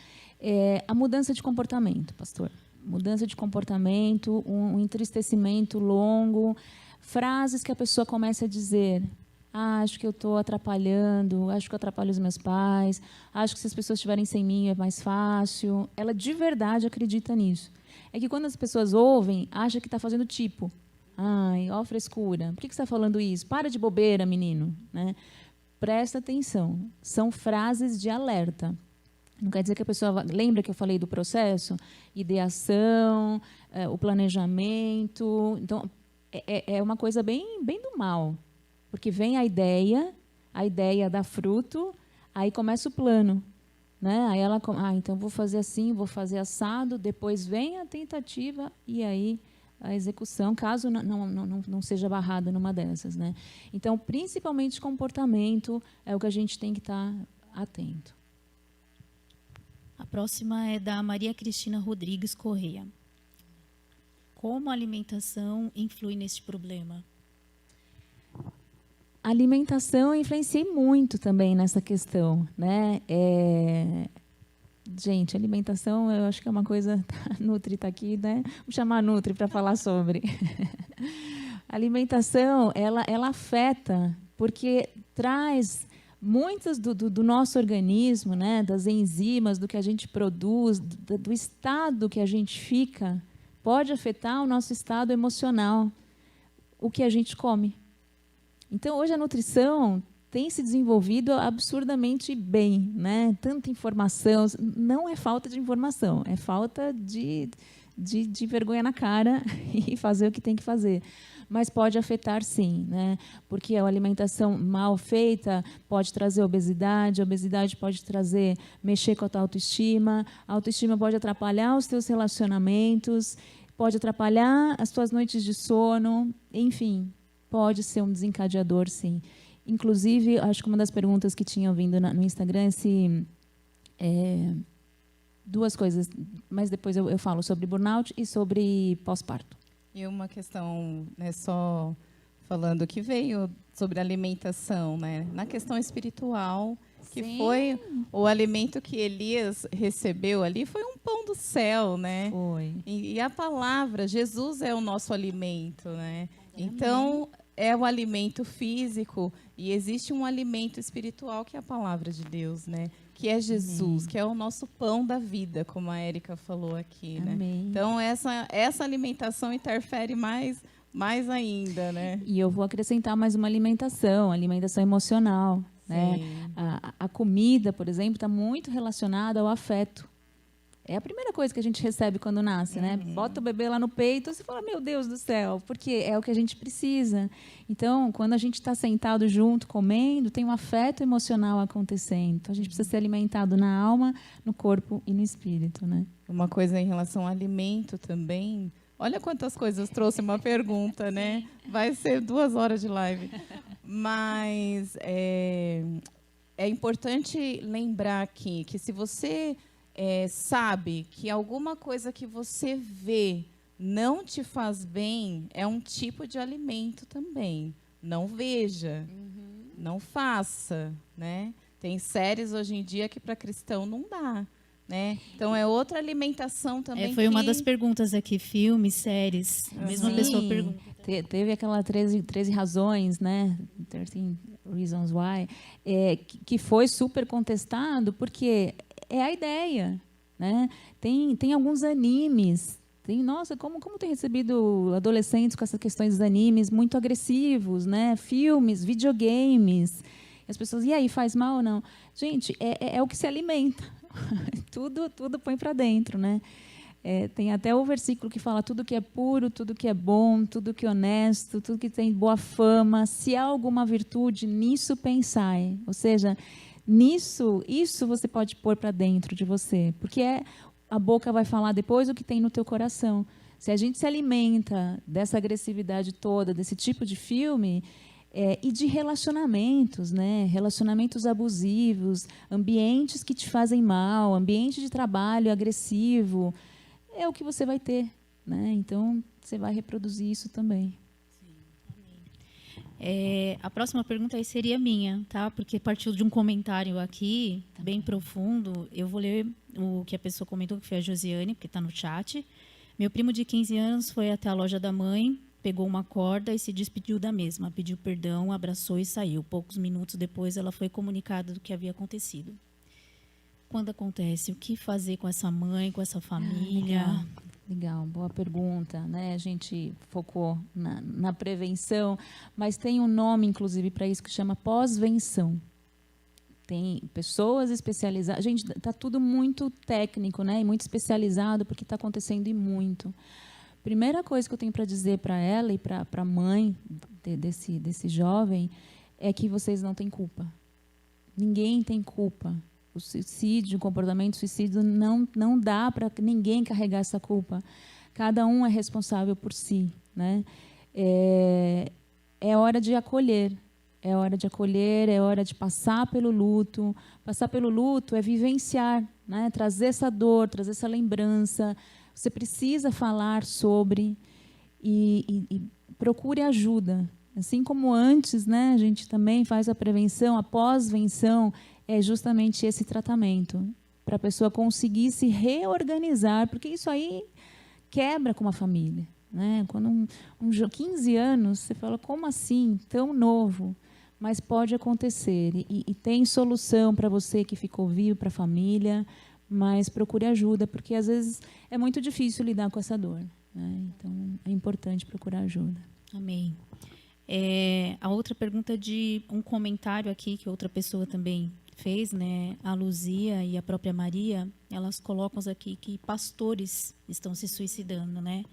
A: A mudança de comportamento, pastor. Mudança de comportamento, um entristecimento longo, frases que a pessoa começa a dizer, acho que eu estou atrapalhando, acho que eu atrapalho os meus pais, acho que se as pessoas estiverem sem mim é mais fácil. Ela de verdade acredita nisso. É que quando as pessoas ouvem, acha que está fazendo tipo, ó frescura, por que você está falando isso? Para de bobeira, menino. Né? Presta atenção, são frases de alerta. Não quer dizer que a pessoa... Lembra que eu falei do processo? Ideação, o planejamento. Então, é uma coisa bem do mal. Porque vem a ideia dá fruto, aí começa o plano. Né? Aí ela... então vou fazer assim, vou fazer assado, depois vem a tentativa e aí a execução, caso não seja barrada numa dessas. Né? Então, principalmente comportamento é o que a gente tem que estar atento.
C: A próxima é da Maria Cristina Rodrigues Correia. Como a alimentação influi nesse problema?
A: A alimentação influencia muito também nessa questão, né? Gente, alimentação eu acho que é uma coisa... A Nutri está aqui, né? Vamos chamar a Nutri para falar sobre. A alimentação, ela afeta, porque traz... Muitas do nosso organismo, né, das enzimas, do que a gente produz, do estado que a gente fica, pode afetar o nosso estado emocional, o que a gente come. Então, hoje a nutrição tem se desenvolvido absurdamente bem, né? Tanta informação, não é falta de informação, é falta de vergonha na cara e fazer o que tem que fazer. Mas pode afetar, sim, né? Porque a alimentação mal feita pode trazer obesidade, a obesidade pode mexer com a tua autoestima, a autoestima pode atrapalhar os teus relacionamentos, pode atrapalhar as tuas noites de sono, enfim, pode ser um desencadeador, sim. Inclusive, acho que uma das perguntas que tinha vindo no Instagram é duas coisas, mas depois eu falo sobre burnout e sobre pós-parto.
B: E uma questão, né, só falando que veio sobre alimentação, né? Na questão espiritual, que
A: Sim.
B: foi o alimento que Elias recebeu ali, foi um pão do céu, né?
A: Foi.
B: E a palavra, Jesus é o nosso alimento, né?
A: Amém.
B: Então, é o alimento físico e existe um alimento espiritual que é a palavra de Deus, né? Que é Jesus, que é o nosso pão da vida, como a Érica falou aqui, né?
A: Amém.
B: Então, essa alimentação interfere mais ainda, né?
A: E eu vou acrescentar mais uma alimentação emocional. Né? A comida, por exemplo, está muito relacionada ao afeto. É a primeira coisa que a gente recebe quando nasce, né? Bota o bebê lá no peito, você fala, meu Deus do céu, porque é o que a gente precisa. Então, quando a gente está sentado junto, comendo, tem um afeto emocional acontecendo. Então, a gente precisa ser alimentado na alma, no corpo e no espírito, né?
B: Uma coisa em relação ao alimento também. Olha quantas coisas trouxe uma pergunta, né? Vai ser 2 horas de live. Mas é importante lembrar aqui que se você sabe que alguma coisa que você vê não te faz bem, é um tipo de alimento também. Não veja, não faça, né? Tem séries hoje em dia que para cristão não dá, né? Então é outra alimentação também.
C: Foi uma das perguntas aqui, filmes, séries. A mesma pessoa pergunta.
A: Teve aquela 13 razões, né? 13 Reasons Why, que foi super contestado, porque é a ideia, né? Tem alguns animes. Nossa, como tem recebido adolescentes com essas questões dos animes muito agressivos, né? Filmes, videogames. As pessoas, e aí, faz mal ou não? Gente, é o que se alimenta. tudo põe para dentro, né? Tem até o versículo que fala tudo que é puro, tudo que é bom, tudo que é honesto, tudo que tem boa fama. Se há alguma virtude, nisso pensai. Ou seja, isso você pode pôr para dentro de você, porque a boca vai falar depois o que tem no teu coração. Se a gente se alimenta dessa agressividade toda, desse tipo de filme, e de relacionamentos, né? Relacionamentos abusivos, ambientes que te fazem mal, ambiente de trabalho agressivo, é o que você vai ter, né? Então, você vai reproduzir isso também.
C: A próxima pergunta aí seria minha, tá? Porque partiu de um comentário aqui, bem profundo. Eu vou ler o que a pessoa comentou, que foi a Josiane, porque está no chat. Meu primo de 15 anos foi até a loja da mãe, pegou uma corda e se despediu da mesma. Pediu perdão, abraçou e saiu. Poucos minutos depois, ela foi comunicada do que havia acontecido. Quando acontece, o que fazer com essa mãe, com essa família?
A: Legal, boa pergunta, né? A gente focou na prevenção, mas tem um nome, inclusive, para isso que chama pós-venção. Tem pessoas especializadas. Gente, está tudo muito técnico, né? E muito especializado, porque está acontecendo e muito. Primeira coisa que eu tenho para dizer para ela e para a mãe desse jovem é que vocês não têm culpa. Ninguém tem culpa. O suicídio, o comportamento suicídio, não dá para ninguém carregar essa culpa. Cada um é responsável por si, né? É hora de acolher. É hora de acolher, é hora de passar pelo luto. Passar pelo luto é vivenciar, né? Trazer essa dor, trazer essa lembrança. Você precisa falar sobre e procure ajuda. Assim como antes, né, a gente também faz a prevenção, a pós-venção, é justamente esse tratamento, para a pessoa conseguir se reorganizar, porque isso aí quebra com uma família, né? Quando 15 anos, você fala, como assim, tão novo? Mas pode acontecer, e tem solução para você que ficou vivo, para a família, mas procure ajuda, porque às vezes é muito difícil lidar com essa dor, né? Então é importante procurar ajuda.
C: Amém. A outra pergunta de um comentário aqui que outra pessoa também fez, né? A Luzia e a própria Maria, elas colocam aqui que pastores estão se suicidando, né?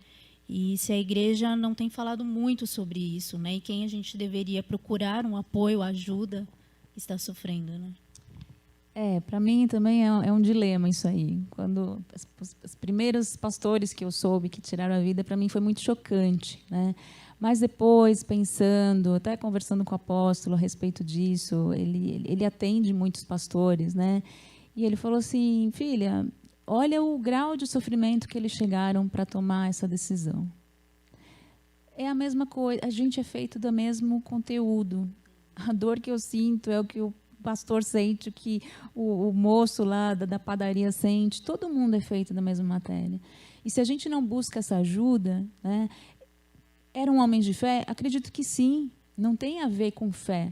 C: E se a igreja não tem falado muito sobre isso, né? E quem a gente deveria procurar um apoio, ajuda, está sofrendo, né?
A: Para mim também é um dilema isso aí. Quando os primeiros pastores que eu soube que tiraram a vida, para mim foi muito chocante, né? Mas depois, pensando, até conversando com o apóstolo a respeito disso, ele atende muitos pastores, né? E ele falou assim, filha, olha o grau de sofrimento que eles chegaram para tomar essa decisão. É a mesma coisa, a gente é feito do mesmo conteúdo. A dor que eu sinto é o que o pastor sente, o que o moço lá da padaria sente, todo mundo é feito da mesma matéria. E se a gente não busca essa ajuda, né? Eram homens de fé? Acredito que sim. Não tem a ver com fé.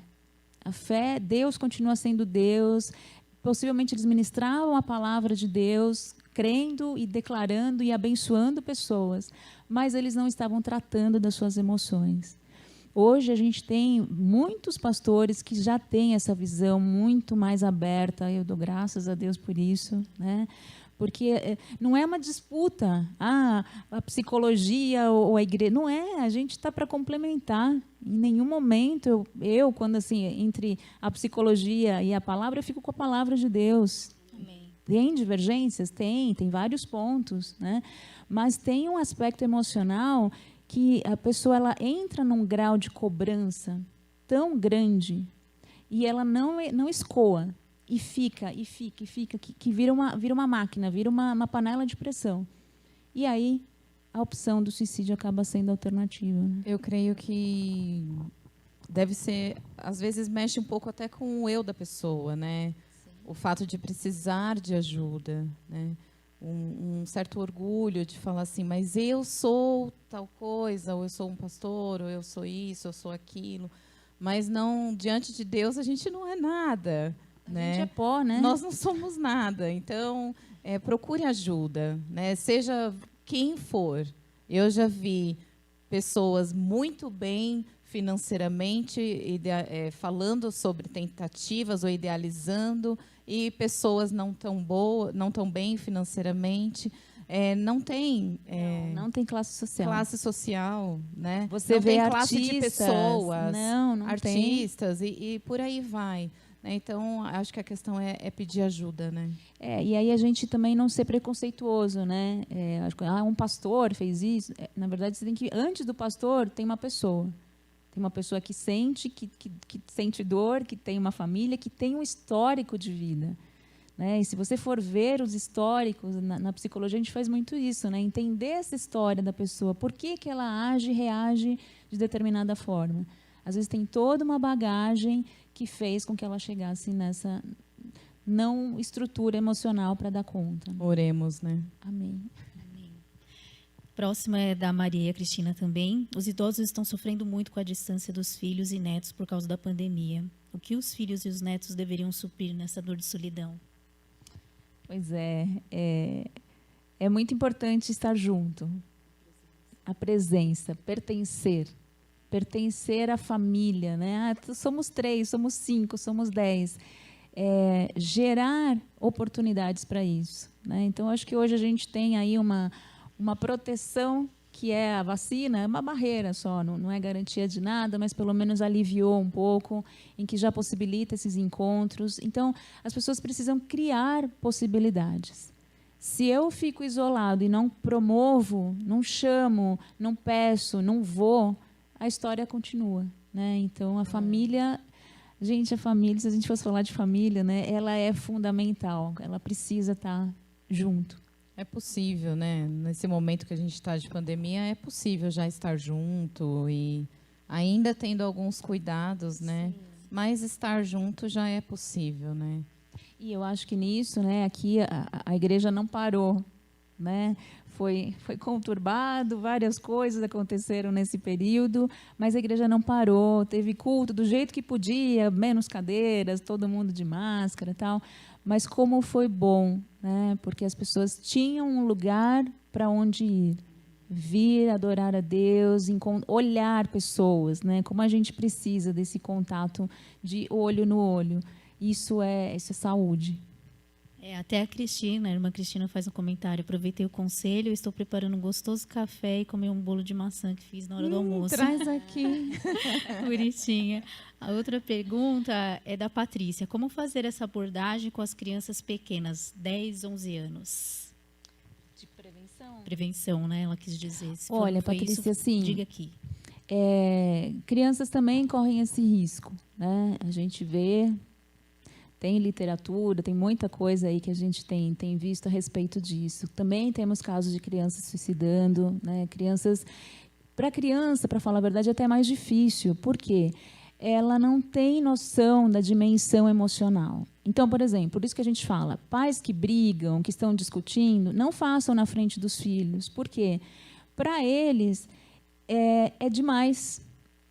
A: A fé, Deus continua sendo Deus. Possivelmente eles ministravam a palavra de Deus, crendo e declarando e abençoando pessoas, mas eles não estavam tratando das suas emoções. Hoje a gente tem muitos pastores que já têm essa visão muito mais aberta. Eu dou graças a Deus por isso, né? Porque não é uma disputa, a psicologia ou a igreja, não é, a gente está para complementar. Em nenhum momento, eu, quando assim, entre a psicologia e a palavra, eu fico com a palavra de Deus.
C: Amém.
A: Tem divergências? Tem vários pontos, né? Mas tem um aspecto emocional que a pessoa ela entra num grau de cobrança tão grande e ela não escoa. E fica, que vira uma máquina, vira uma panela de pressão. E aí, a opção do suicídio acaba sendo alternativa. Né?
B: Eu creio que deve ser, às vezes mexe um pouco até com o eu da pessoa, né? Sim. O fato de precisar de ajuda, né? Um certo orgulho de falar assim, mas eu sou tal coisa, ou eu sou um pastor, ou eu sou isso, eu sou aquilo. Mas não, diante de Deus, a gente não é nada.
A: A gente é pó, né?
B: Nós não somos nada. Então, procure ajuda, né? Seja quem for. Eu já vi pessoas muito bem financeiramente, falando sobre tentativas ou idealizando, e pessoas não tão bem financeiramente. Não tem
A: classe social.
B: Classe social, né?
A: Você
B: não
A: vê
B: tem
A: artistas,
B: classe de pessoas,
A: não
B: artistas tem. E por aí vai. Então, acho que a questão é pedir ajuda, né?
A: E aí a gente também não ser preconceituoso, né? Acho que um pastor fez isso. Na verdade, você tem que antes do pastor tem uma pessoa. Tem uma pessoa que sente, que sente dor, que tem uma família, que tem um histórico de vida. Né? E se você for ver os históricos, na psicologia a gente faz muito isso, né? Entender essa história da pessoa, por que ela age e reage de determinada forma. Às vezes tem toda uma bagagem que fez com que ela chegasse nessa não estrutura emocional para dar conta.
B: Oremos, né?
A: Amém.
C: Próxima é da Maria Cristina também. Os idosos estão sofrendo muito com a distância dos filhos e netos por causa da pandemia. O que os filhos e os netos deveriam suprir nessa dor de solidão?
A: Pois é muito importante estar junto. A presença, pertencer à família, né? Somos 3, somos 5, somos 10. Gerar oportunidades para isso, né? Então, acho que hoje a gente tem aí uma proteção que é a vacina, é uma barreira só, não é garantia de nada, mas pelo menos aliviou um pouco, em que já possibilita esses encontros. Então, as pessoas precisam criar possibilidades. Se eu fico isolado e não promovo, não chamo, não peço, não vou, a história continua, né? Então, a família, a família, se a gente fosse falar de família, né, ela é fundamental, ela precisa estar junto.
B: É possível, né? Nesse momento que a gente está de pandemia, é possível já estar junto e ainda tendo alguns cuidados, né? Sim. Mas estar junto já é possível, né?
A: E eu acho que nisso, né, aqui a igreja não parou, né? Foi conturbado, várias coisas aconteceram nesse período, mas a igreja não parou, teve culto do jeito que podia, menos cadeiras, todo mundo de máscara e tal. mas como foi bom, né? Porque as pessoas tinham um lugar para onde ir, vir adorar a Deus, olhar pessoas, né? Como a gente precisa desse contato de olho no olho. Isso é saúde.
C: Até a Cristina, a irmã Cristina faz um comentário. Aproveitei o conselho, estou preparando um gostoso café e comer um bolo de maçã que fiz na hora do almoço.
B: Traz aqui.
C: Bonitinha. A outra pergunta é da Patrícia. Como fazer essa abordagem com as crianças pequenas, 10, 11 anos?
A: De prevenção?
C: Prevenção, né? Ela quis dizer. Se
A: Olha,
C: foi
A: Patrícia,
C: isso,
A: sim.
C: diga aqui.
A: Crianças também correm esse risco, né? A gente vê, tem literatura, tem muita coisa aí que a gente tem visto a respeito disso. Também temos casos de crianças suicidando, né? Para criança, para falar a verdade, é até mais difícil. Por quê? Ela não tem noção da dimensão emocional. Então, por exemplo, por isso que a gente fala, pais que brigam, que estão discutindo, não façam na frente dos filhos. Por quê? Para eles, é demais,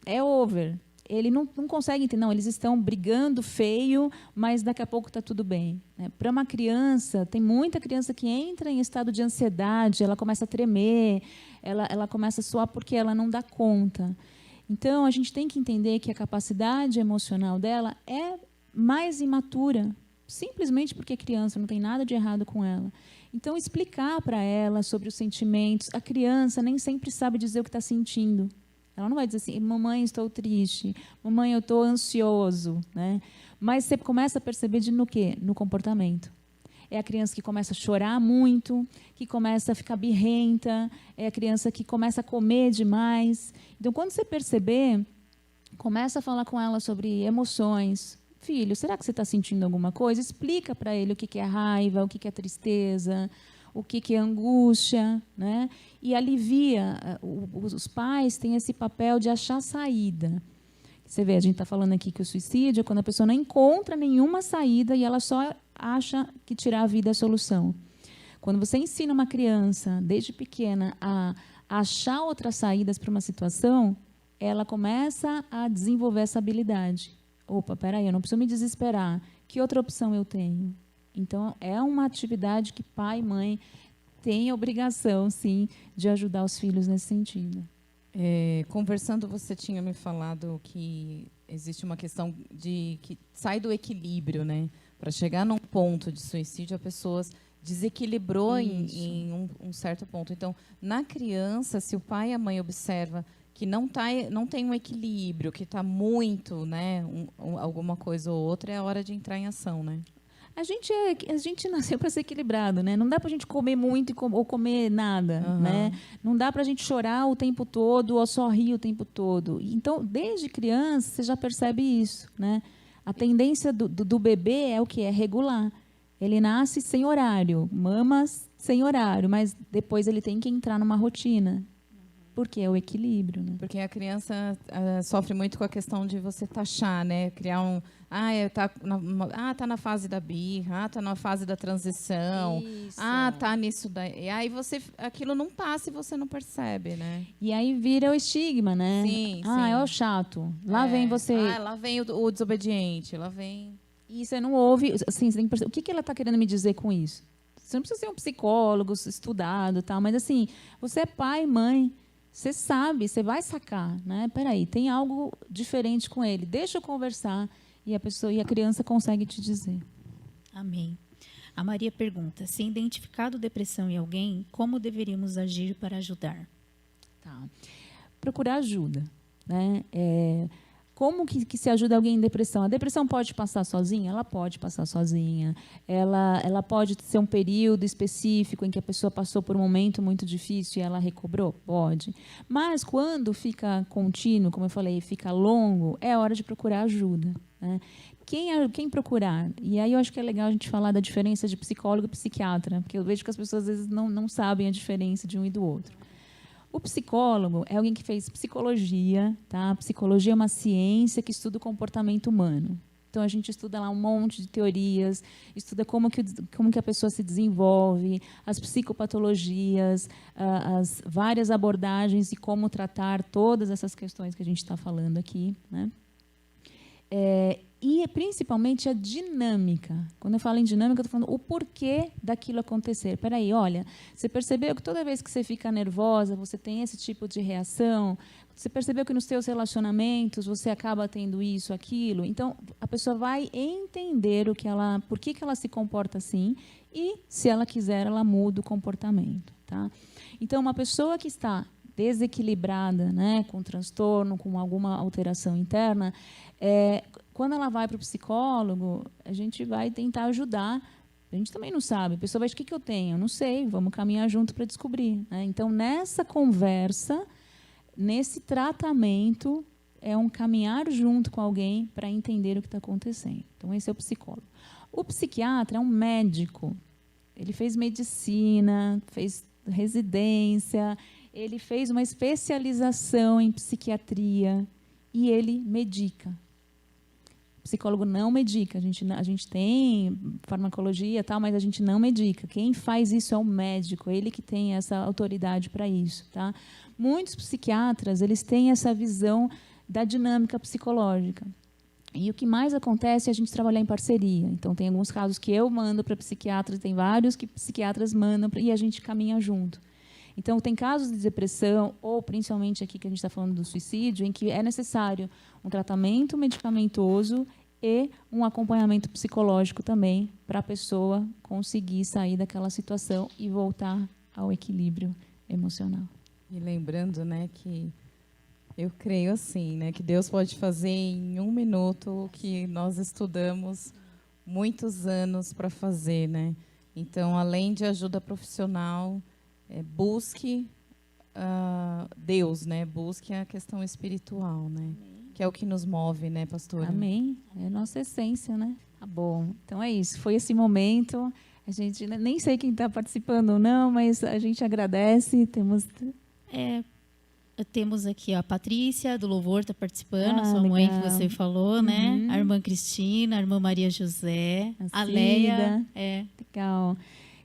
A: é over. Ele não consegue entender, não, eles estão brigando feio, mas daqui a pouco está tudo bem. Né? Para uma criança, tem muita criança que entra em estado de ansiedade, ela começa a tremer, ela começa a suar porque ela não dá conta. Então, a gente tem que entender que a capacidade emocional dela é mais imatura, simplesmente porque é criança, não tem nada de errado com ela. Então, explicar para ela sobre os sentimentos. A criança nem sempre sabe dizer o que está sentindo. Ela não vai dizer assim, mamãe, estou triste, mamãe, eu estou ansioso. Né? Mas você começa a perceber no quê? No comportamento. É a criança que começa a chorar muito, que começa a ficar birrenta, é a criança que começa a comer demais. Então, quando você perceber, começa a falar com ela sobre emoções. Filho, será que você está sentindo alguma coisa? Explica para ele o que é raiva, o que é tristeza, o que é angústia, né? E alivia. Os pais têm esse papel de achar saída. Você vê, a gente está falando aqui que o suicídio é quando a pessoa não encontra nenhuma saída e ela só acha que tirar a vida é a solução. Quando você ensina uma criança, desde pequena, a achar outras saídas para uma situação, ela começa a desenvolver essa habilidade. Opa, peraí, eu não preciso me desesperar. Que outra opção eu tenho? Então, é uma atividade que pai e mãe têm a obrigação, sim, de ajudar os filhos nesse sentido.
B: Conversando, você tinha me falado que existe uma questão de que sai do equilíbrio, né? Para chegar num ponto de suicídio, a pessoa desequilibrou em um certo ponto. Então, na criança, se o pai e a mãe observam que não tem um equilíbrio, que está muito, né, alguma coisa ou outra, é a hora de entrar em ação, né?
A: A gente nasceu para ser equilibrado, né? Não dá para a gente comer muito ou comer nada, né? Não dá para a gente chorar o tempo todo ou só rir o tempo todo. Então, desde criança, você já percebe isso, né? A tendência do bebê é o que? É regular. Ele nasce sem horário, mama sem horário, mas depois ele tem que entrar numa rotina. Porque é o equilíbrio, né?
B: Porque a criança sofre muito com a questão de você taxar, né? Criar tá na fase da birra, tá na fase da transição,
A: Isso.
B: Tá nisso daí. E aí aquilo não passa e você não percebe, né?
A: E aí vira o estigma, né?
B: Sim, sim.
A: É o chato. Lá vem você.
B: Lá vem o desobediente, lá vem.
A: E você não ouve, assim, você tem que perceber, o que ela está querendo me dizer com isso? Você não precisa ser um psicólogo estudado, tal, mas assim, você é pai, mãe. Você sabe, você vai sacar, né? Peraí, tem algo diferente com ele. Deixa eu conversar e a criança consegue te dizer.
C: Amém. A Maria pergunta: se identificado depressão em alguém, como deveríamos agir para ajudar?
A: Tá. Procurar ajuda, né? Como que se ajuda alguém em depressão? A depressão pode passar sozinha? Ela pode passar sozinha. Ela pode ser um período específico em que a pessoa passou por um momento muito difícil e ela recobrou? Pode. Mas quando fica contínuo, como eu falei, fica longo, é hora de procurar ajuda. Né? Quem procurar? E aí eu acho que é legal a gente falar da diferença de psicólogo e psiquiatra, porque eu vejo que as pessoas às vezes não sabem a diferença de um e do outro. O psicólogo é alguém que fez psicologia, tá? Psicologia é uma ciência que estuda o comportamento humano. Então, a gente estuda lá um monte de teorias, estuda como que a pessoa se desenvolve, as psicopatologias, as várias abordagens e como tratar todas essas questões que a gente está falando aqui. Né? E, principalmente, a dinâmica. Quando eu falo em dinâmica, eu estou falando o porquê daquilo acontecer. Espera aí, olha, você percebeu que toda vez que você fica nervosa, você tem esse tipo de reação? Você percebeu que nos seus relacionamentos você acaba tendo isso, aquilo? Então, a pessoa vai entender por que ela se comporta assim e, se ela quiser, ela muda o comportamento. Tá? Então, uma pessoa que está desequilibrada, né, com transtorno, com alguma alteração interna, quando ela vai para o psicólogo, a gente vai tentar ajudar. A gente também não sabe. A pessoa vai, o que eu tenho? Eu não sei, vamos caminhar junto para descobrir. Né? Então, nessa conversa, nesse tratamento, é um caminhar junto com alguém para entender o que está acontecendo. Então, esse é o psicólogo. O psiquiatra é um médico. Ele fez medicina, fez residência, ele fez uma especialização em psiquiatria e ele medica. O psicólogo não medica. A gente tem farmacologia, tal, mas a gente não medica. Quem faz isso é o médico, ele que tem essa autoridade para isso. Tá? Muitos psiquiatras eles têm essa visão da dinâmica psicológica. E o que mais acontece é a gente trabalhar em parceria. Então, tem alguns casos que eu mando para psiquiatras, tem vários que psiquiatras mandam e a gente caminha junto. Então, tem casos de depressão, ou principalmente aqui que a gente está falando do suicídio, em que é necessário um tratamento medicamentoso e um acompanhamento psicológico também para a pessoa conseguir sair daquela situação e voltar ao equilíbrio emocional.
B: E lembrando, né, que eu creio assim, né, que Deus pode fazer em 1 minuto o que nós estudamos muitos anos para fazer, né? Então, além de ajuda profissional, busque Deus, né? Busque a questão espiritual, né? Que é o que nos move, né, pastora?
A: Amém. É a nossa essência, né? Tá bom. Então é isso. Foi esse momento. A gente nem sei quem está participando ou não, mas a gente agradece.
C: Temos aqui a Patrícia, do Louvor, está participando, a sua
A: legal.
C: mãe que você falou, né? A irmã Cristina, a irmã Maria José, a Leia.
A: Legal.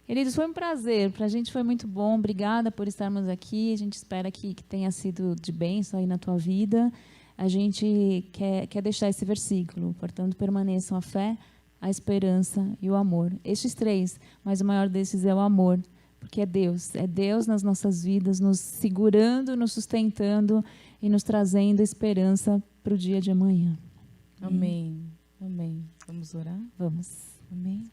A: Queridos, foi um prazer. Para a gente foi muito bom. Obrigada por estarmos aqui. A gente espera que tenha sido de bênção aí na tua vida. A gente quer deixar esse versículo. Portanto, permaneçam a fé, a esperança e o amor. Estes 3, mas o maior desses é o amor. Porque é Deus nas nossas vidas, nos segurando, nos sustentando e nos trazendo esperança para o dia de amanhã.
B: Amém. Amém. Vamos orar?
A: Vamos.
B: Amém.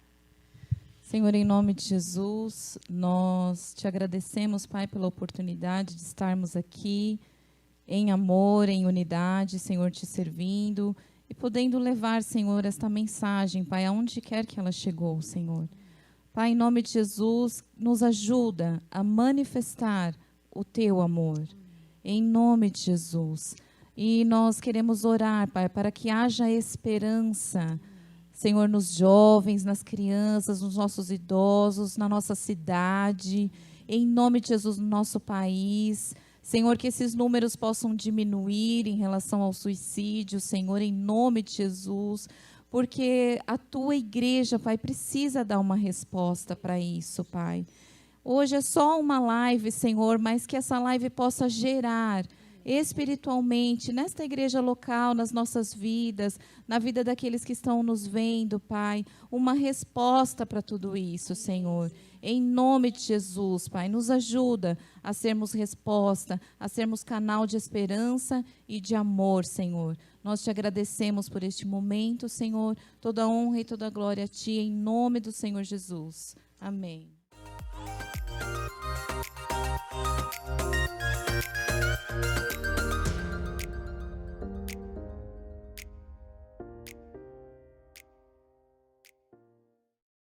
B: Senhor, em nome de Jesus, nós te agradecemos, Pai, pela oportunidade de estarmos aqui em amor, em unidade, Senhor, te servindo e podendo levar, Senhor, esta mensagem, Pai, aonde quer que ela chegou, Senhor. Pai, em nome de Jesus, nos ajuda a manifestar o teu amor. Em nome de Jesus. E nós queremos orar, Pai, para que haja esperança, Senhor, nos jovens, nas crianças, nos nossos idosos, na nossa cidade, em nome de Jesus, no nosso país. Senhor, que esses números possam diminuir em relação ao suicídio, Senhor, em nome de Jesus. Porque a tua igreja, Pai, precisa dar uma resposta para isso, Pai. Hoje é só uma live, Senhor, mas que essa live possa gerar espiritualmente nesta igreja local, nas nossas vidas, na vida daqueles que estão nos vendo, Pai, uma resposta para tudo isso, Senhor. Em nome de Jesus, Pai, nos ajuda a sermos resposta, a sermos canal de esperança e de amor, Senhor. Nós te agradecemos por este momento, Senhor. Toda honra e toda glória a Ti, em nome do Senhor Jesus. Amém.